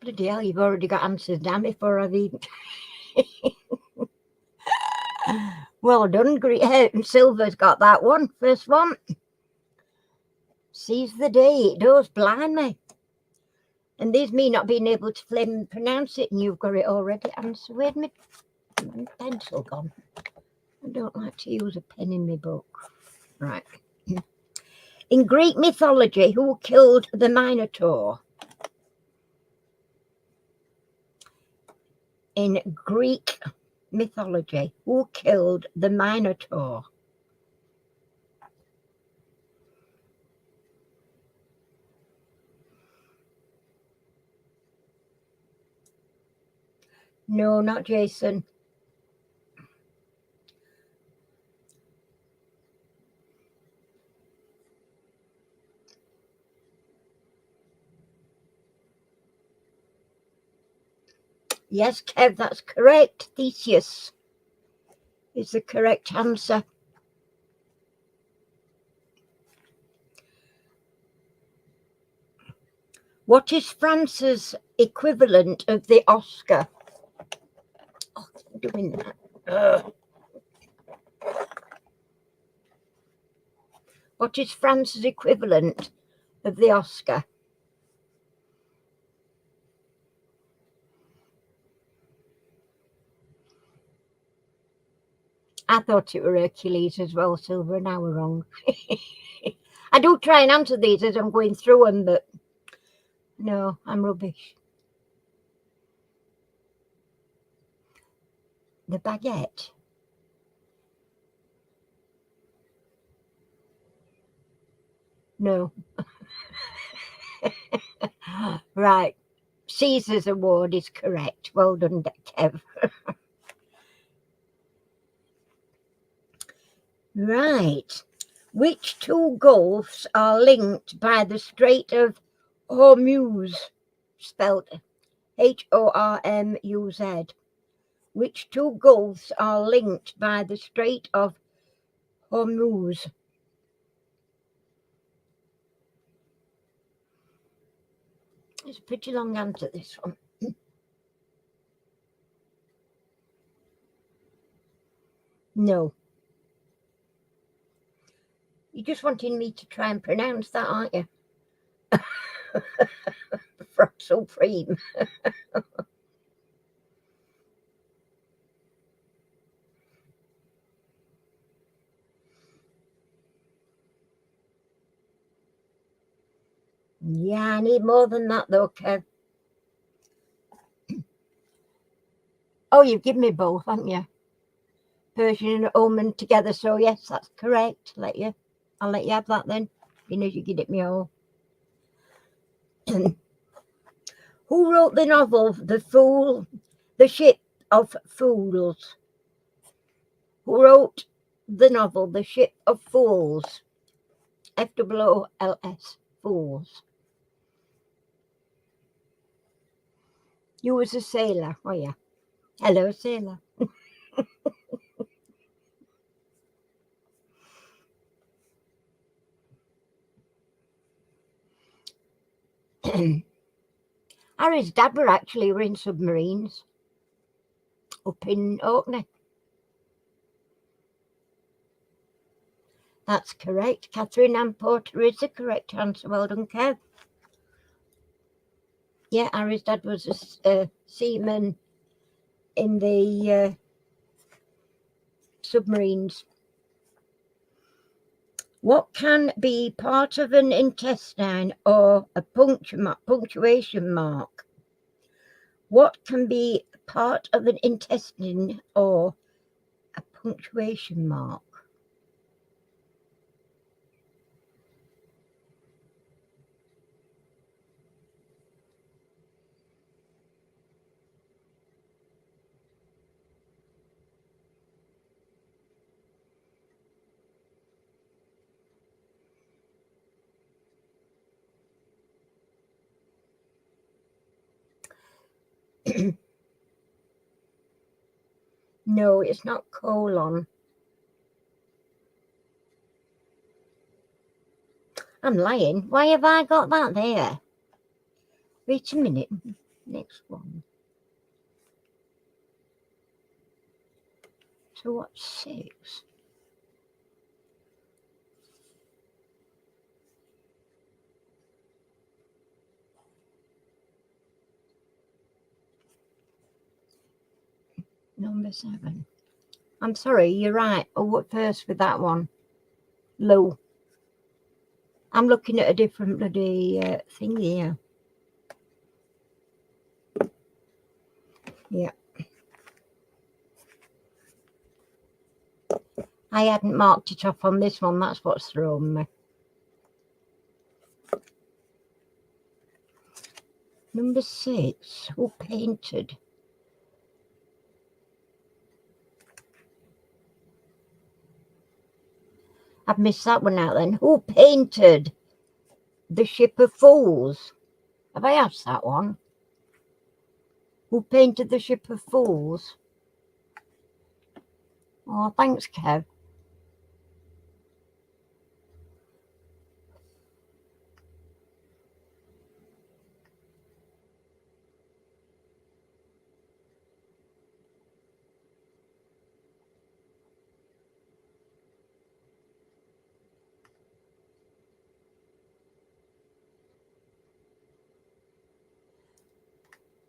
Bloody hell, you've already got answers down before I've even... Well done, Silver's got that one. First one. Seize the day. It does, blimey. And there's me not being able to pronounce it, and you've got it already. Answer. Where's my pencil gone? I don't like to use a pen in my book. Right. In Greek mythology, who killed the Minotaur? In Greek mythology, who killed the Minotaur? No, not Jason. Yes, Kev, that's correct. Theseus is the correct answer. What is France's equivalent of the Oscar? Oh, I'm doing that. What is France's equivalent of the Oscar? I thought it were Hercules as well, Silver, and I were wrong. I do try and answer these as I'm going through them, but no, I'm rubbish. The baguette. No. Right. Caesar's award is correct. Well done, Kev. Right. Which two gulfs are linked by the Strait of Hormuz, spelled Hormuz? Which two gulfs are linked by the Strait of Hormuz? It's a pretty long answer, this one. No. You're just wanting me to try and pronounce that, aren't you? Frog Supreme. Yeah, I need more than that though, Kev. Oh, you've given me both, haven't you? Persian and Oman together, so yes, that's correct. I'll let you have that then. You know you get it me all. Who wrote the novel The Ship of Fools? Who wrote the novel The Ship of Fools? FOOLS. Fools. You was a sailor, oh yeah. Hello, sailor. Harry's dad were actually in submarines up in Orkney. That's correct. Catherine Ann Porter is the correct answer. Well done, Kev. Yeah, Harry's dad was a seaman in the submarines. What can be part of an intestine or a punctuation mark? What can be part of an intestine or a punctuation mark? No, it's not colon. I'm lying. Why have I got that there? Wait a minute. Next one. So what's 6? Number 7. I'm sorry, you're right. Oh, what first with that one? Low. I'm looking at a different bloody thing here. Yeah. I hadn't marked it off on this one. That's what's thrown me. Number 6. Who painted? I've missed that one out then. Who painted the Ship of Fools? Have I asked that one? Who painted the Ship of Fools? Oh, thanks, Kev.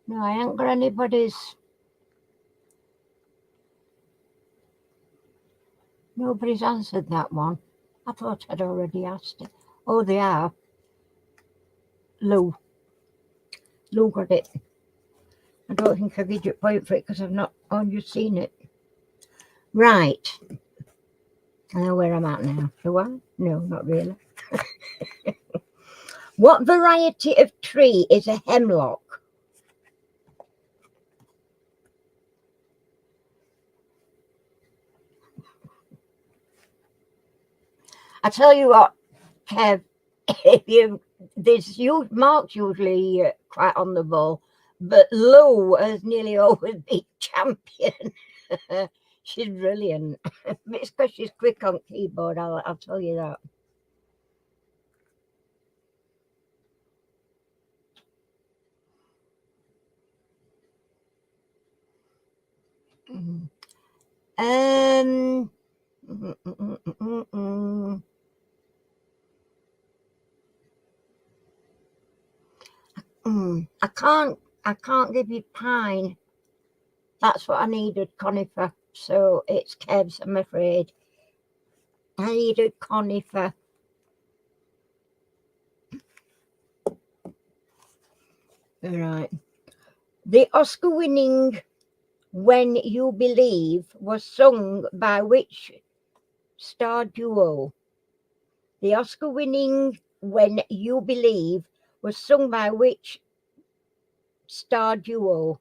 No, I ain't got anybody's. Nobody's answered that one. I thought I'd already asked it. Oh, they are. Lou. Lou got it. I don't think I give you a point for it because I've not only seen it. Right. I know where I'm at now. Do I? No, not really. What variety of tree is a hemlock? I tell you what, Kev, Mark's usually quite on the ball, but Lou has nearly always been champion. She's brilliant. It's because she's quick on keyboard, I'll tell you that. Um, I can't give you pine. That's what I needed, conifer. So it's Kev's, I'm afraid. I needed conifer. All right. The Oscar-winning "When You Believe" was sung by which star duo? The Oscar-winning "When You Believe" was sung by which star duo?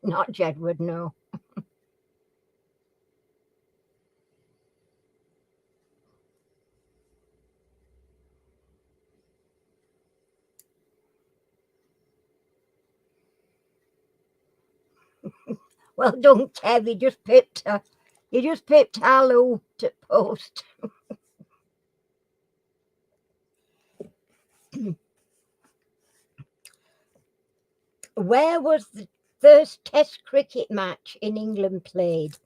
Not Jedward, no. Well done, Kev. You just pipped Harlow to post. Where was the first Test cricket match in England played?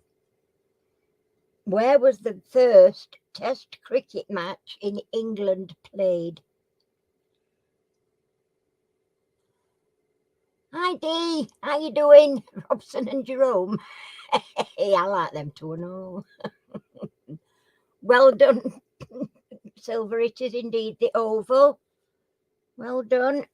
Where was the first Test cricket match in England played? Hi Dee, how you doing? Robson and Jerome. Hey, I like them two and all. Well done, Silver. It is indeed the Oval. Well done.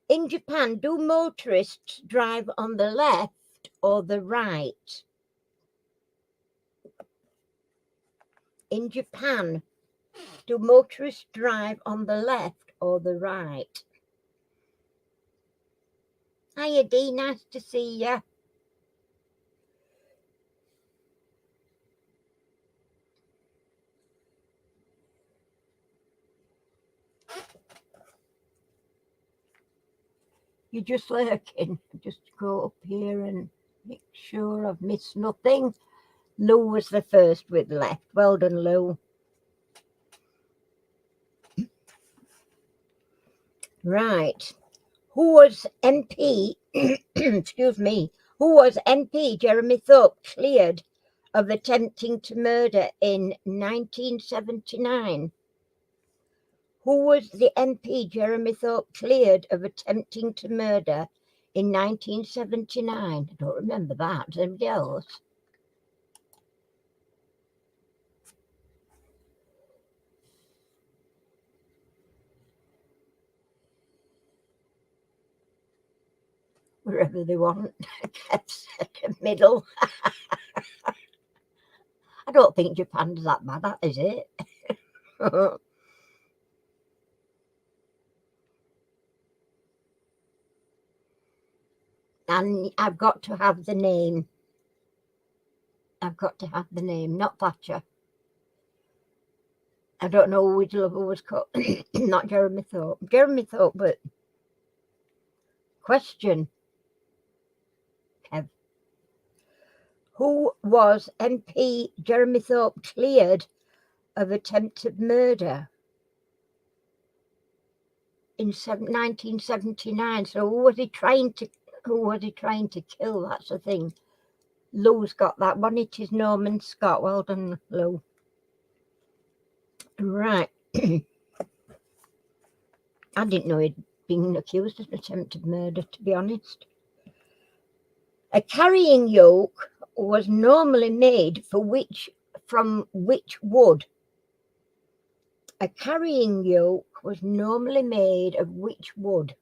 In Japan, do motorists drive on the left or the right? In Japan, do motorists drive on the left or the right? Hiya Dee, nice to see you. You're just lurking. Just go up here and make sure I've missed nothing. Lou was the first with left. Well done, Lou. Right. Who was MP, excuse me, who was MP Jeremy Thorpe cleared of attempting to murder in 1979? Who was the MP Jeremy Thorpe cleared of attempting to murder in 1979? I don't remember that. Anybody else? Wherever they want. Middle. I don't think Japan's that bad, that is it? And I've got to have the name. I've got to have the name, not Thatcher. I don't know which lover was called. Not Jeremy Thorpe. Jeremy Thorpe, but question, Kev. Who was MP Jeremy Thorpe cleared of attempted murder in 1979? So who was he trying to kill? That's the thing. Lou's got that one. It is Norman Scott. Well done, Lou. Right. I didn't know he'd been accused of attempted murder, to be honest. A carrying yoke was normally made from which wood? A carrying yoke was normally made of which wood?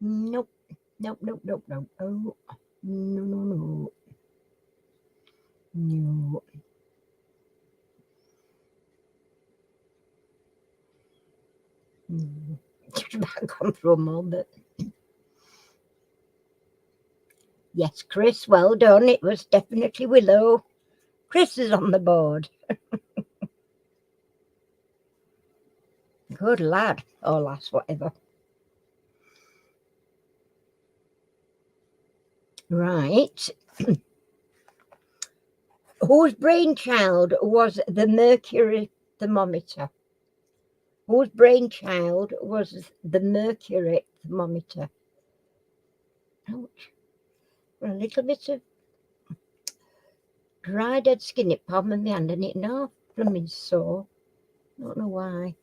Nope. Nope. Oh, no. No. I've gone through them all, but yes, Chris, well done. It was definitely willow. Chris is on the board. Good lad, or lass, whatever. Right. Whose brainchild was the mercury thermometer? Whose brainchild was the mercury thermometer? Ouch. A little bit of dry dead skin at palm of my hand and it now blooming sore. Don't know why.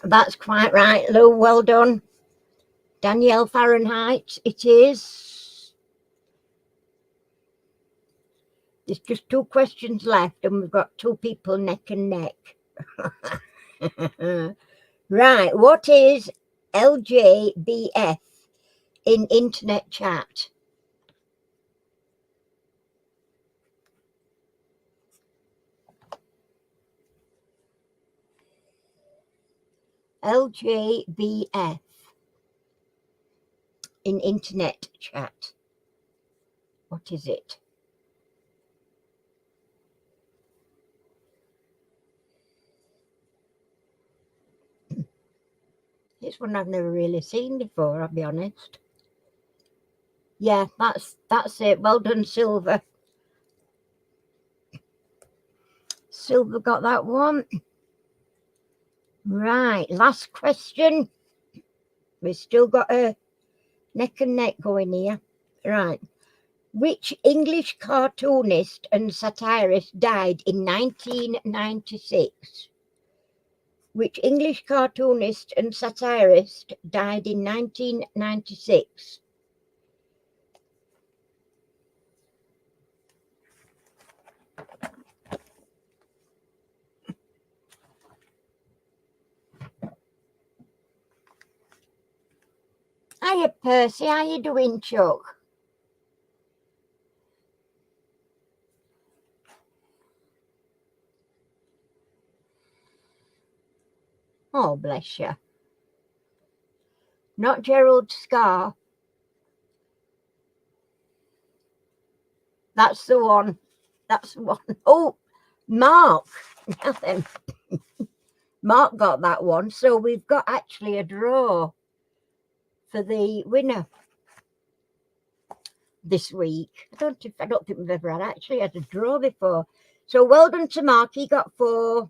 That's quite right, Lou. Well done. Danielle Fahrenheit, it is. There's just 2 questions left, and we've got 2 people neck and neck. Right, what is LJBF in internet chat? LJBF in internet chat. What is it? It's one I've never really seen before, I'll be honest. Yeah, that's it. Well done, Silver. Silver got that one. Right, last question. We've still got a neck and neck going here. Right. Which English cartoonist and satirist died in 1996? Which English cartoonist and satirist died in 1996? Hiya, Percy. How you doing, Chuck? Oh, bless you. Not Gerald Scar. That's the one. That's the one. Oh, Mark. Nothing. Mark got that one. So we've got actually a draw for the winner this week. I don't think we've ever actually had a draw before. So well done to Mark. He got 4.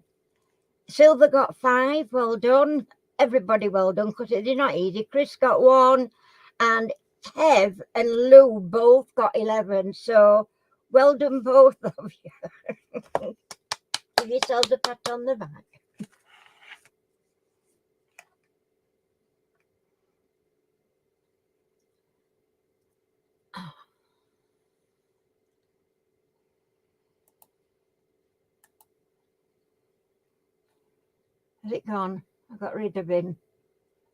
Silver got 5. Well done. Everybody well done, because it is not easy. Chris got 1, and Kev and Lou both got 11. So well done, both of you. Give yourselves a pat on the back. Has it gone? I got rid of him.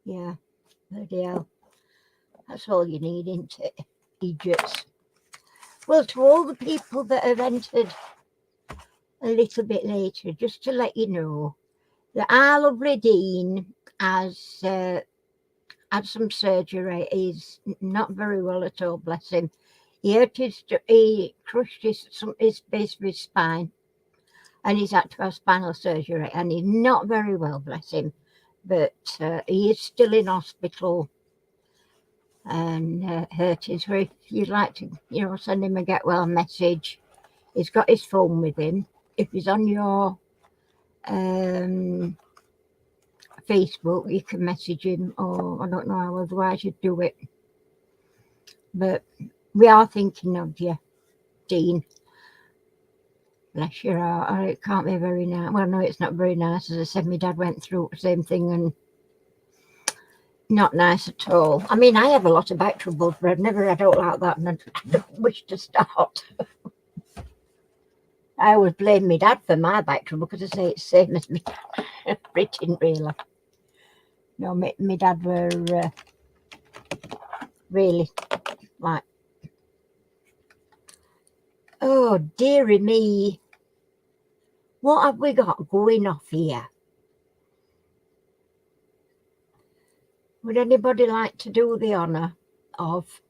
Yeah, bloody hell. That's all you need, isn't it? Idiots. Well, to all the people that have entered a little bit later, just to let you know that our lovely Dean has had some surgery. He's not very well at all, bless him. He crushed his base of his spine, and he's had to have spinal surgery, and he's not very well, bless him. But he is still in hospital and hurting. So if you'd like to, send him a get well message, he's got his phone with him. If he's on your Facebook, you can message him, or I don't know how otherwise you'd do it. But we are thinking of you, Dean. Bless your heart. It can't be very nice. Well, no, it's not very nice. As I said, my dad went through the same thing, and not nice at all. I mean, I have a lot of back troubles, but I've never had out like that, and I don't wish to start. I always blame my dad for my back trouble, because I say it's the same as me. Britain, really. No, my dad were really like, oh, dearie me. What have we got going off here? Would anybody like to do the honour of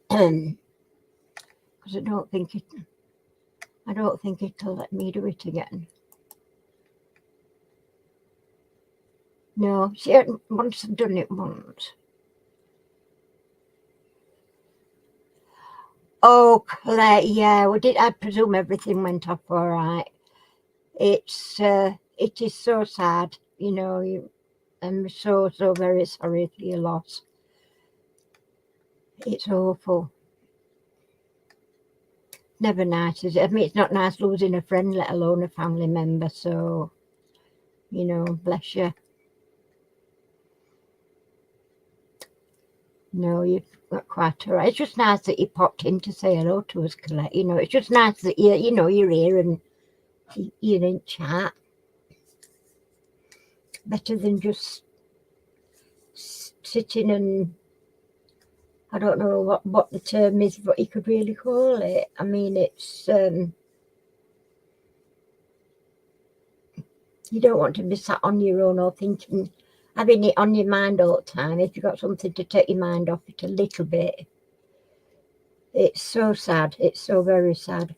because I don't think it'll let me do it again. No, see, once I've done it once. Oh, Claire, yeah, I presume everything went off all right. It is so sad, I'm so very sorry for your loss. It's awful. Never nice, is it? I mean, it's not nice losing a friend, let alone a family member. So, you know, bless you. No, you've got quite all right. It's just nice that you popped in to say hello to us, Colette. You know, it's just nice that you're here and you're in chat. Better than just sitting and, I don't know what the term is, what you could really call it. I mean, it's you don't want to be sat on your own or thinking, having it on your mind all the time. If you've got something to take your mind off it a little bit, it's so sad. It's so very sad.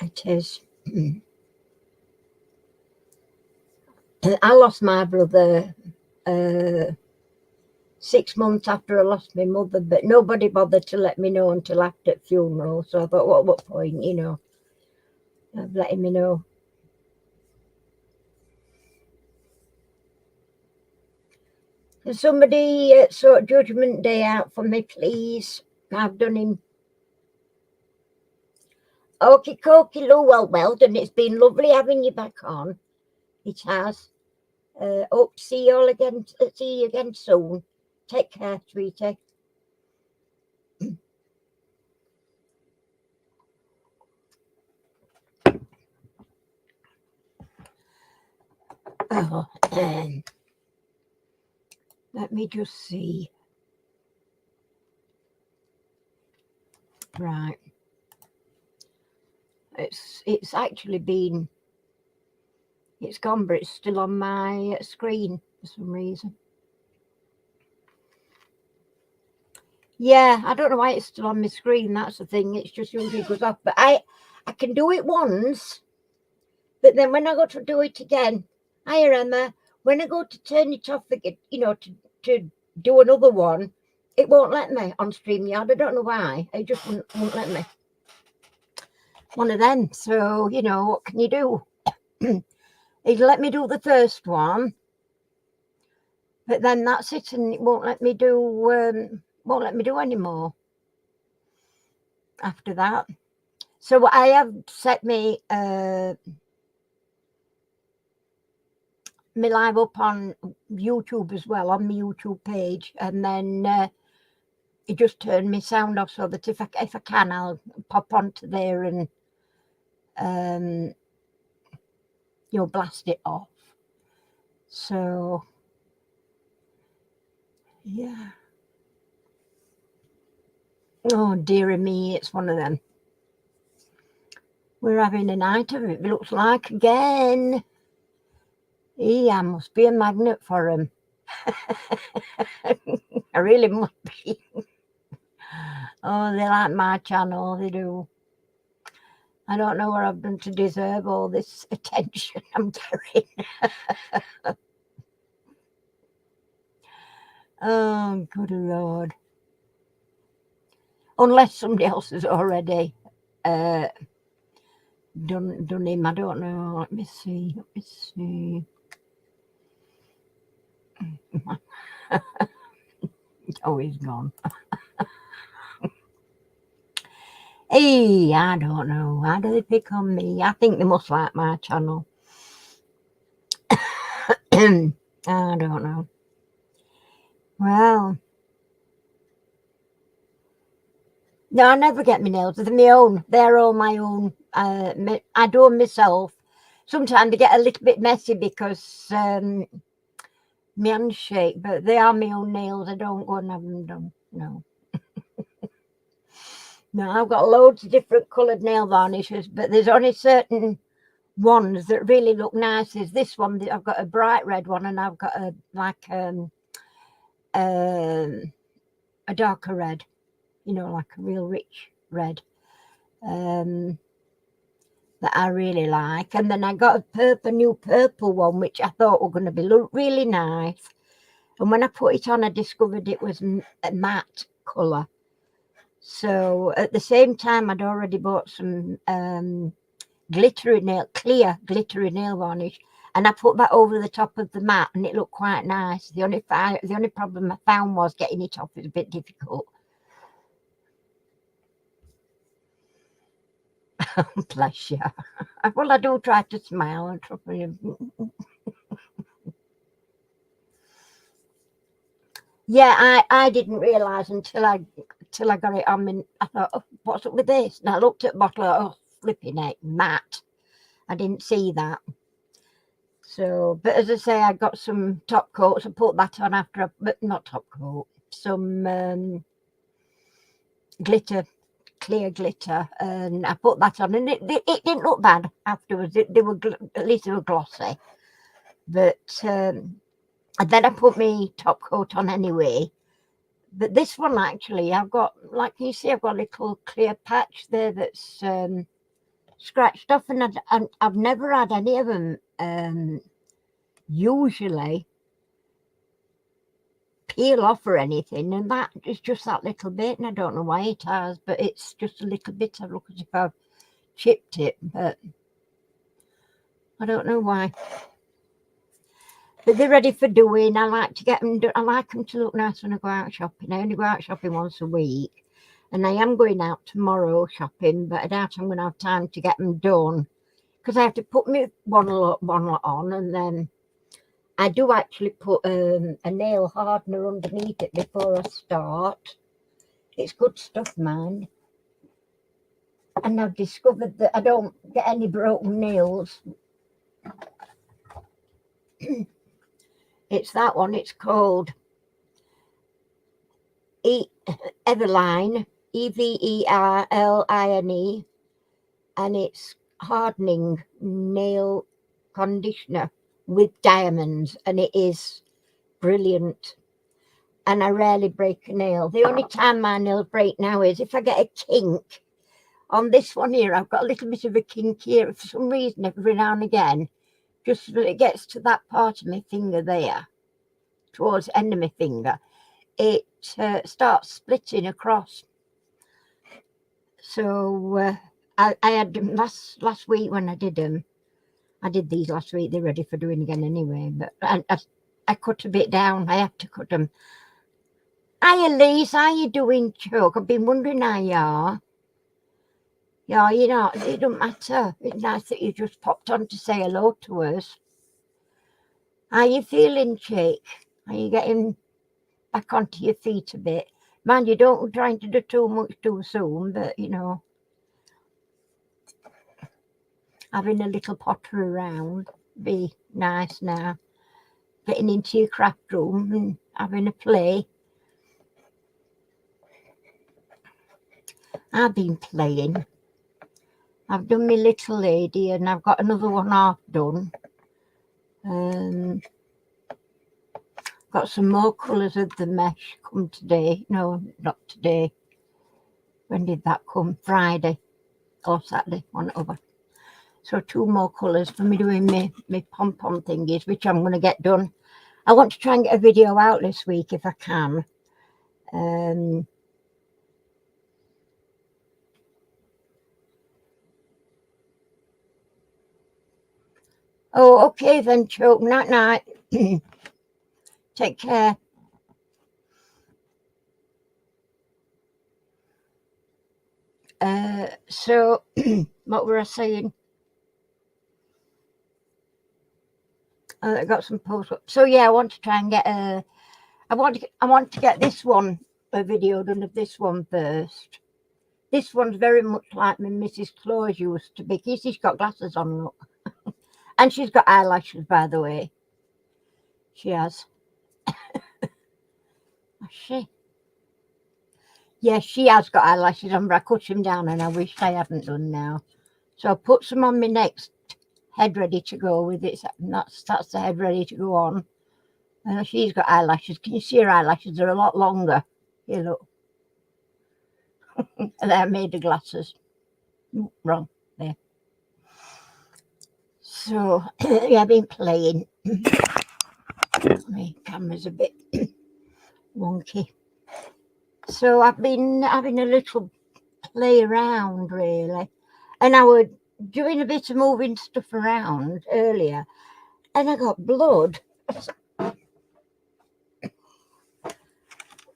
It is. I lost my brother 6 months after I lost my mother, but nobody bothered to let me know until after the funeral. So I thought, what point, you know, of letting me know. Can somebody sort Judgment Day out for me, please? I've done him. Okie dokie, Lou. Well done. It's been lovely having you back on. It has. Hope to see you all again. See you again soon. Take care, sweetie. Oh, let me just see. Right. It's actually been. It's gone, but it's still on my screen for some reason. Yeah, I don't know why it's still on my screen. That's the thing. It's just usually goes off. But I can do it once, but then when I go to do it again, hiya Emma, when I go to turn it off again, you know, to do another one, it won't let me on StreamYard. I don't know why. It just won't let me. One of them. So, you know, what can you do? It'll let me do the first one, but then that's it, and it won't let me do anymore after that. So I have set me my live up on YouTube as well, on my YouTube page, and then it just turned my sound off so that if I can, I'll pop onto there and you know, blast it off. So yeah. Oh dearie me, it's one of them. We're having a night of it, it looks like, again. Yeah, I must be a magnet for them. I really must be. Oh, they like my channel, they do. I don't know what I've done to deserve all this attention I'm getting. Oh, good Lord. Unless somebody else has already done him, I don't know. Let me see. Oh, he's gone. Hey, I don't know. How do they pick on me? I think they must like my channel. I don't know. Well, no, I never get my nails. They're my own. They're all my own. I do them myself. Sometimes they get a little bit messy because my hands shake, but they are my own nails. I don't go and have them done. No. No, I've got loads of different coloured nail varnishes, but there's only certain ones that really look nice. Is this one? I've got a bright red one, and I've got a darker red. You know, like a real rich red. That I really like. And then I got a new purple one, which I thought were going to be really nice. And when I put it on, I discovered it was a matte colour. So at the same time, I'd already bought some clear glittery nail varnish. and I put that over the top of the mat, and it looked quite nice. The only problem I found was getting it off. It was a bit difficult. Bless you. Well, I do try to smile and try to... Yeah, I didn't realise until I got it on me. I thought, oh, what's up with this? And I looked at the bottle, oh, flipping it, matte. I didn't see that. So, but as I say, I got some top coats. I put that on after, but not top coat, some glitter, clear glitter, and I put that on, and it didn't look bad afterwards. They were at least they were glossy, but and then I put my top coat on anyway. But this one actually, I've got, like you see, I've got a little clear patch there that's scratched off, and I've never had any of them usually peel off or anything, and that is just that little bit, and I don't know why it has, but it's just a little bit. I look as if I've chipped it, but I don't know why. But they're ready for doing. I like to get them done. I like them to look nice when I go out shopping. I only go out shopping once a week, and I am going out tomorrow shopping, but I doubt I'm going to have time to get them done because I have to put my one lot on, and then I do actually put a nail hardener underneath it before I start. It's good stuff, man. And I've discovered that I don't get any broken nails. It's that one. It's called Everline, Everline, and it's hardening nail conditioner with diamonds, and it is brilliant. And I rarely break a nail. The only time my nails break now is if I get a kink. On this one here, I've got a little bit of a kink here for some reason every now and again. Just so that it gets to that part of my finger there, towards the end of my finger, it starts splitting across. So I had them last week when I did them. I did these last week. They're ready for doing again anyway. But I cut a bit down. I have to cut them. Hi, Elise. How you doing, Chuck? I've been wondering how you are. Yeah, you know, it don't matter. It's nice that you just popped on to say hello to us. How you feeling, Chick? Are you getting back onto your feet a bit? Mind you, don't trying to do too much too soon, but, you know, having a little potter around be nice now. Getting into your craft room and having a play. I've been playing. I've done my little lady, and I've got another one half done. Got some more colours of the mesh come today. No, not today. When did that come? Friday or Saturday, one over. So 2 more colours for me doing my pom-pom thingies, which I'm going to get done. I want to try and get a video out this week if I can. Oh, okay then, Chuck. Night. Take care. So what were I saying? I got some posts. So yeah, I want to try and get I want to get this one, a video done of this one first. This one's very much like my Mrs. Claus used to be. She's got glasses on, look. And she's got eyelashes, by the way. She has. Has she? Yes, she has got eyelashes on, but I cut them down, and I wish I hadn't done now. So I put some on my next head ready to go with it. And that's the head ready to go on. She's got eyelashes. Can you see her eyelashes? They're a lot longer. Here, look. And they're made of glasses. Wrong. There. So, yeah, I've been playing. My camera's a bit wonky. So I've been having a little play around, really. And I was doing a bit of moving stuff around earlier. and I got blood.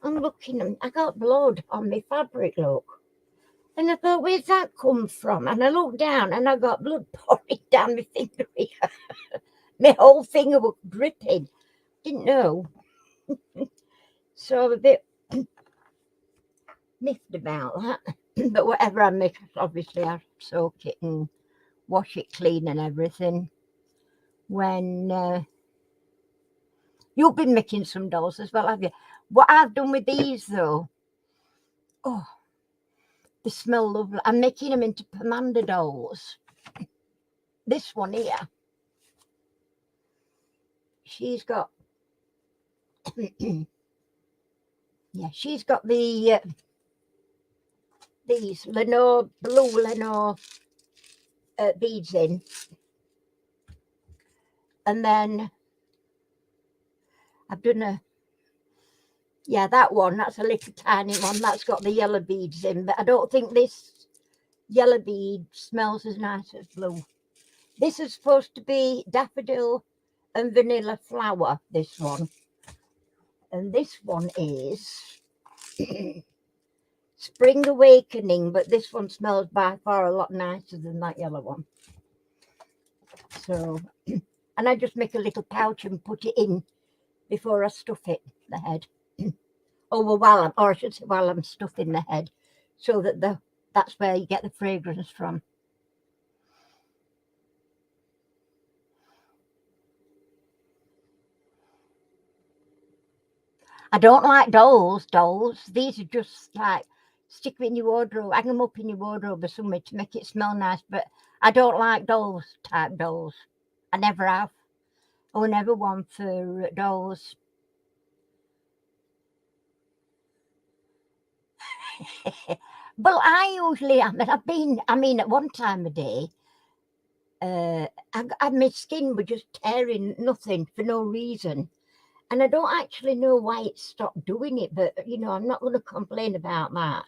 I'm looking, I got blood on my fabric, look. And I thought, where's that come from? And I looked down and I got blood pouring down my finger here. My whole finger was dripping. Didn't know. So I'm a bit miffed about that. But whatever I make, obviously I soak it and wash it clean and everything. When you've been making some dolls as well, have you? What I've done with these though, oh, they smell lovely. I'm making them into Panda Dolls. This one here, she's got, yeah, she's got the these Lenore, blue Lenore beads in. And then I've done a, yeah, that one, that's a little tiny one. That's got the yellow beads in, but I don't think this yellow bead smells as nice as blue. This is supposed to be daffodil and vanilla flower, this one. And this one is Spring Awakening, but this one smells by far a lot nicer than that yellow one. So, and I just make a little pouch and put it in before I stuff it, the head. Or I should say while I'm stuffing the head, so that that's where you get the fragrance from. I don't like dolls. These are just like, stick them in your wardrobe, hang them up in your wardrobe or something to make it smell nice. But I don't like type dolls. I never have. I was never one for dolls. Well, I usually am. At one time a day, my skin was just tearing, nothing, for no reason. And I don't actually know why it stopped doing it, but, I'm not going to complain about that.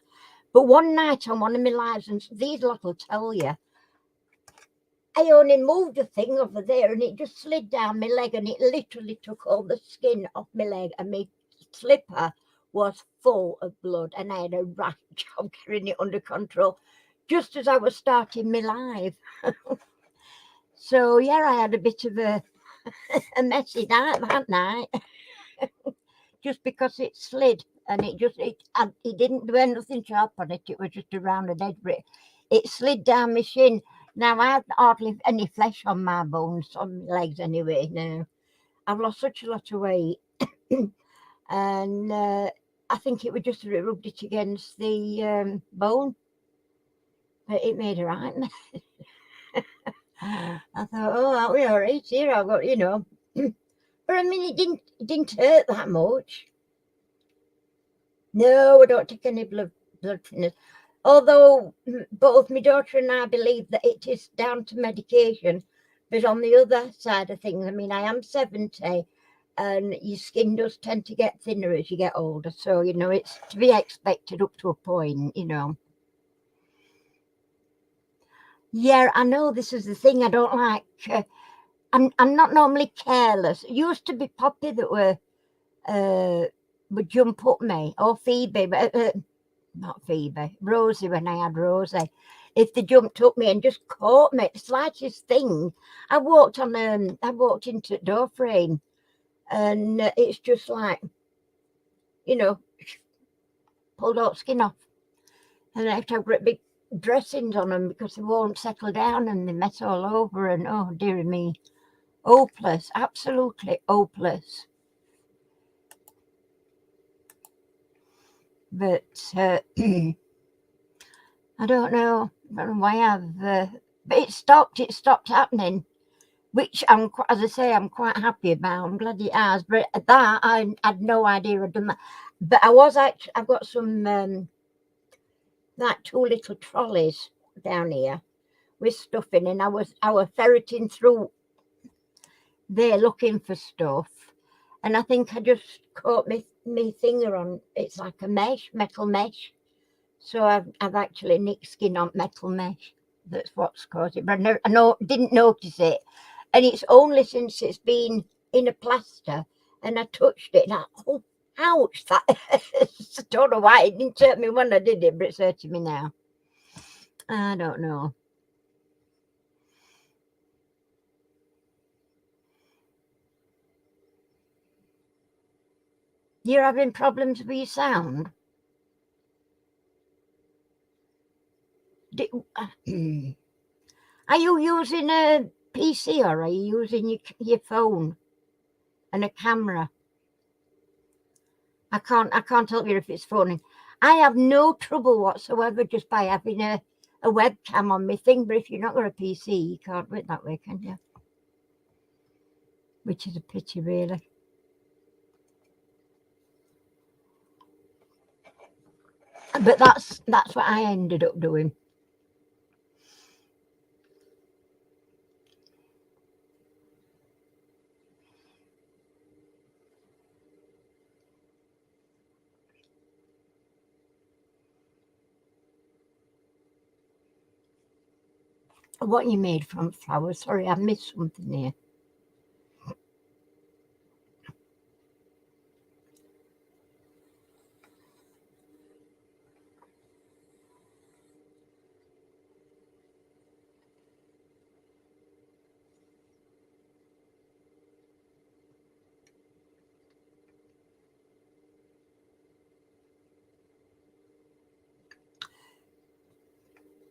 But one night on one of my lives, and these lot will tell you, I only moved a thing over there and it just slid down my leg and it literally took all the skin off my leg, and my slipper was full of blood and I had a right job getting it under control just as I was starting my life. So, yeah, I had a bit of a messy night that night. Just because it slid, and it didn't do anything sharp on it. It was just a rounded edge, but it slid down my shin. Now I have hardly any flesh on my bones, on my legs anyway. Now I've lost such a lot of weight, and I think it was just that it rubbed it against the bone, but it made a right mess. I thought, oh, aren't we all right here? I've got, but I mean, it didn't hurt that much. No, I don't take any blood thinners. Although both my daughter and I believe that it is down to medication. But on the other side of things, I am 70 and your skin does tend to get thinner as you get older. So, it's to be expected up to a point, Yeah, I know this is the thing I don't like. I'm not normally careless. It used to be Poppy that would jump up me, or Phoebe, but not Phoebe, Rosie, when I had Rosie. If they jumped up me and just caught me, the slightest thing, I walked into the door frame, and it's just like, pulled out skin off, and I have to have great big dressings on them because they won't settle down and they mess all over, and oh dear me, hopeless, absolutely hopeless. But I don't know why but it stopped happening, which as I say, I'm quite happy about. I'm glad it has, but that I had no idea I'd done that. But I've got some like 2 little trolleys down here with stuff in, and I was ferreting through there looking for stuff, and I think I just caught my finger on, it's like a metal mesh. So I've actually nicked skin on metal mesh. That's what's caused it. But I didn't notice it And it's only since it's been in a plaster and I touched it and oh, ouch, that I don't know why. It didn't hurt me when I did it, but it's hurting me now. I don't know. You're having problems with your sound? Are you using a PC or are you using your phone and a camera? I can't help you if it's phoning. I have no trouble whatsoever just by having a webcam on my thing, but if you're not got a PC, you can't do it that way, can you? Which is a pity, really. But that's what I ended up doing. What you made from flowers? Sorry, I missed something here.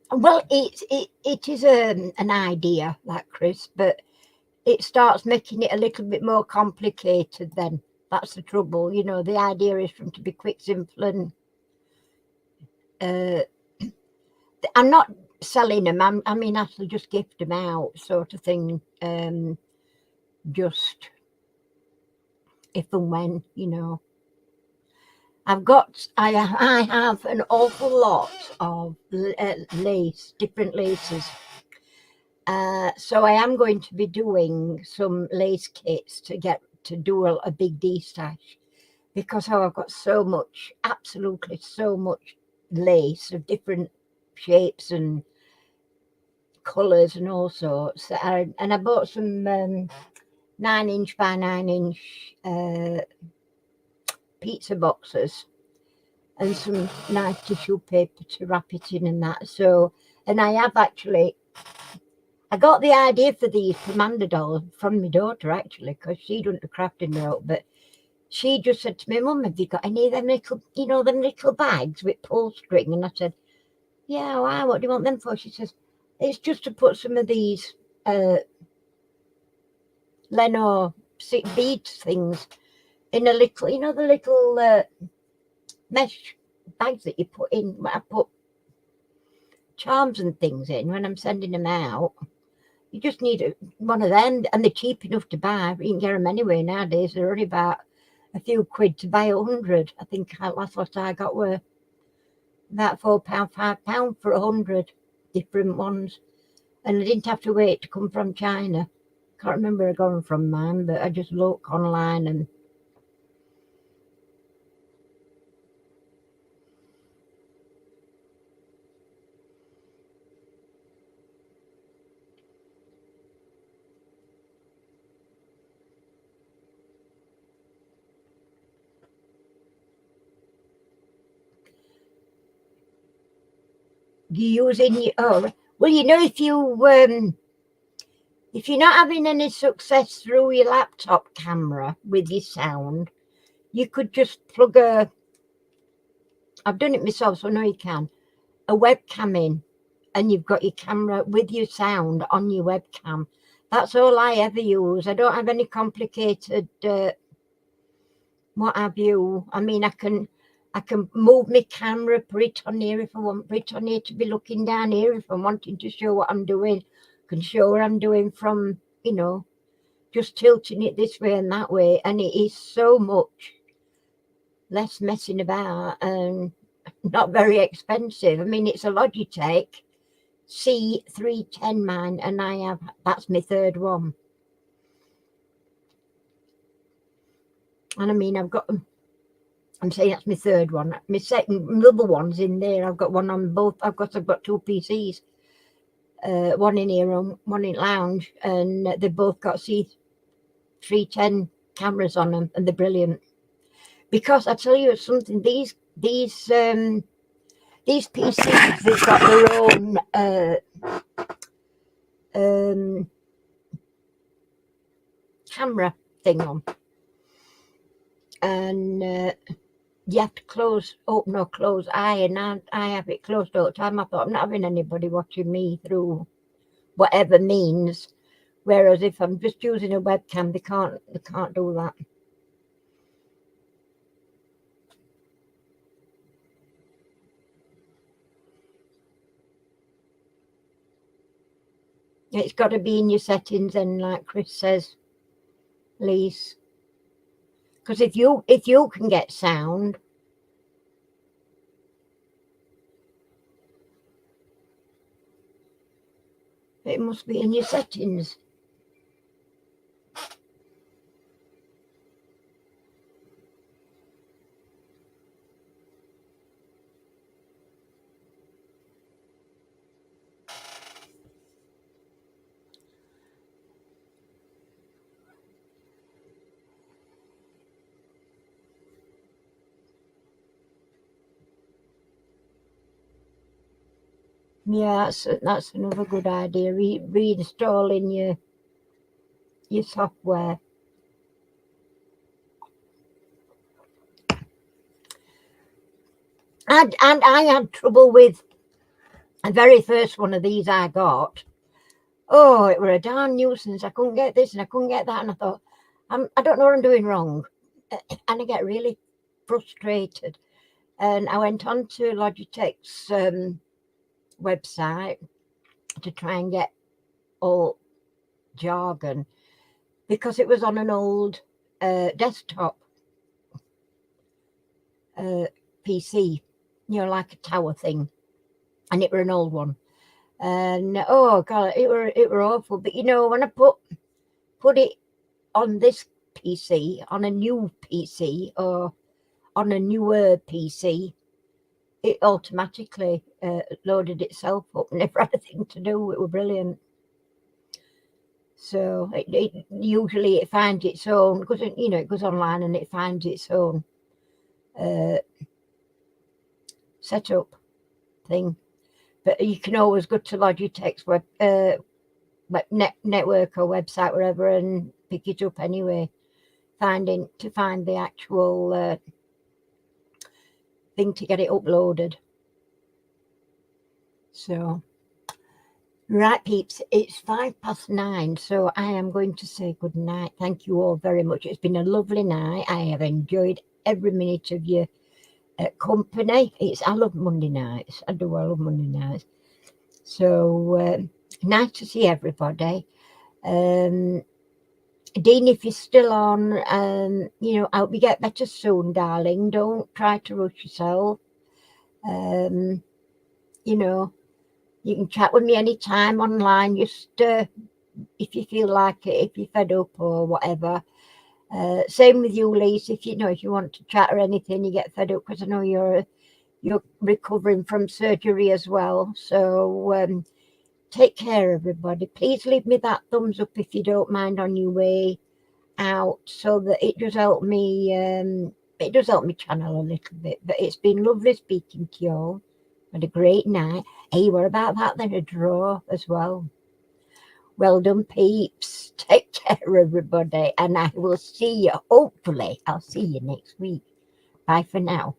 Well, it is an idea, like Chris, but it starts making it a little bit more complicated then. That's the trouble. You know, the idea is for them to be quick, simple, and I'm not selling them. I mean, actually just gift them out sort of thing. Just if and when, you know. I have an awful lot of lace, different laces. So I am going to be doing some lace kits to do a big de-stash, because I've got so much, absolutely so much lace of different shapes and colours and all sorts. And I bought some 9-inch by 9-inch pizza boxes and some nice tissue paper to wrap it in and that. So, and I have actually, I got the idea for these Panda Dolls from my daughter, actually, because she done the crafting rope, but she just said to me, Mum, have you got any of them little, you know, them little bags with pull string? And I said, yeah, why? What do you want them for? She says, it's just to put some of these Leno beads things in a little, you know, the little mesh bags that you put in. I put charms and things in when I'm sending them out. You just need one of them, and they're cheap enough to buy. You can get them anywhere nowadays. They're only about a few quid to buy 100. I think last lot I got were about £4, £5 for 100 different ones, and I didn't have to wait to come from China. Can't remember where I got them from, mine, but I just look online and. You using well, you know, if you're not having any success through your laptop camera with your sound, you could just plug I've done it myself, so I know you can, a webcam in, and you've got your camera with your sound on your webcam. That's all I ever use. I don't have any complicated what have you. I mean, I can move my camera, put it on here if I want, put it on here to be looking down here if I'm wanting to show what I'm doing. I can show what I'm doing from, you know, just tilting it this way and that way, and it is so much less messing about and not very expensive. I mean, it's a Logitech C310 mine, and that's my third one. And I mean, I'm saying that's my third one. My second, another one's in there. I've got one on both. I've got 2 PCs. one in here and one in lounge, and they've both got C310 cameras on them, and they're brilliant. Because I tell you something, these PCs, they've got their own camera thing on, and you have to open or close eye, and I have it closed all the time. I thought, I'm not having anybody watching me through whatever means. Whereas if I'm just using a webcam, they can't do that. It's got to be in your settings, and like Chris says, Lise, because if you can get sound, it must be in your settings. Yeah, that's another good idea. Reinstalling your software. And I had trouble with the very first one of these I got. Oh, it were a darn nuisance. I couldn't get this and I couldn't get that, and I thought, I don't know what I'm doing wrong, and I get really frustrated. And I went on to Logitech's website to try and get all jargon, because it was on an old desktop PC, like a tower thing, and it were an old one. And oh god, it were awful. But when I put it on this PC, on a new PC or on a newer PC, it automatically loaded itself up, never had a thing to do. It was brilliant. So it usually it finds its own, because it goes online and it finds its own setup thing. But you can always go to Logitech's network or website, wherever, and pick it up anyway. Find the actual thing to get it uploaded. So, right, peeps, it's 9:05, so I am going to say good night. Thank you all very much. It's been a lovely night. I have enjoyed every minute of your company. I love Monday nights. I love Monday nights. So nice to see everybody. Dean, if you're still on, I hope you get better soon, darling. Don't try to rush yourself. You can chat with me anytime online. Just if you feel like it, if you're fed up or whatever. Same with you, Lisa. If you want to chat or anything, you get fed up, because I know you're recovering from surgery as well. So take care, everybody. Please leave me that thumbs up if you don't mind on your way out, so that it does help me. It does help me channel a little bit. But it's been lovely speaking to you all. Had a great night. Hey, what about that then? A draw as well. Well done, peeps. Take care, everybody. And I will see you. Hopefully, I'll see you next week. Bye for now.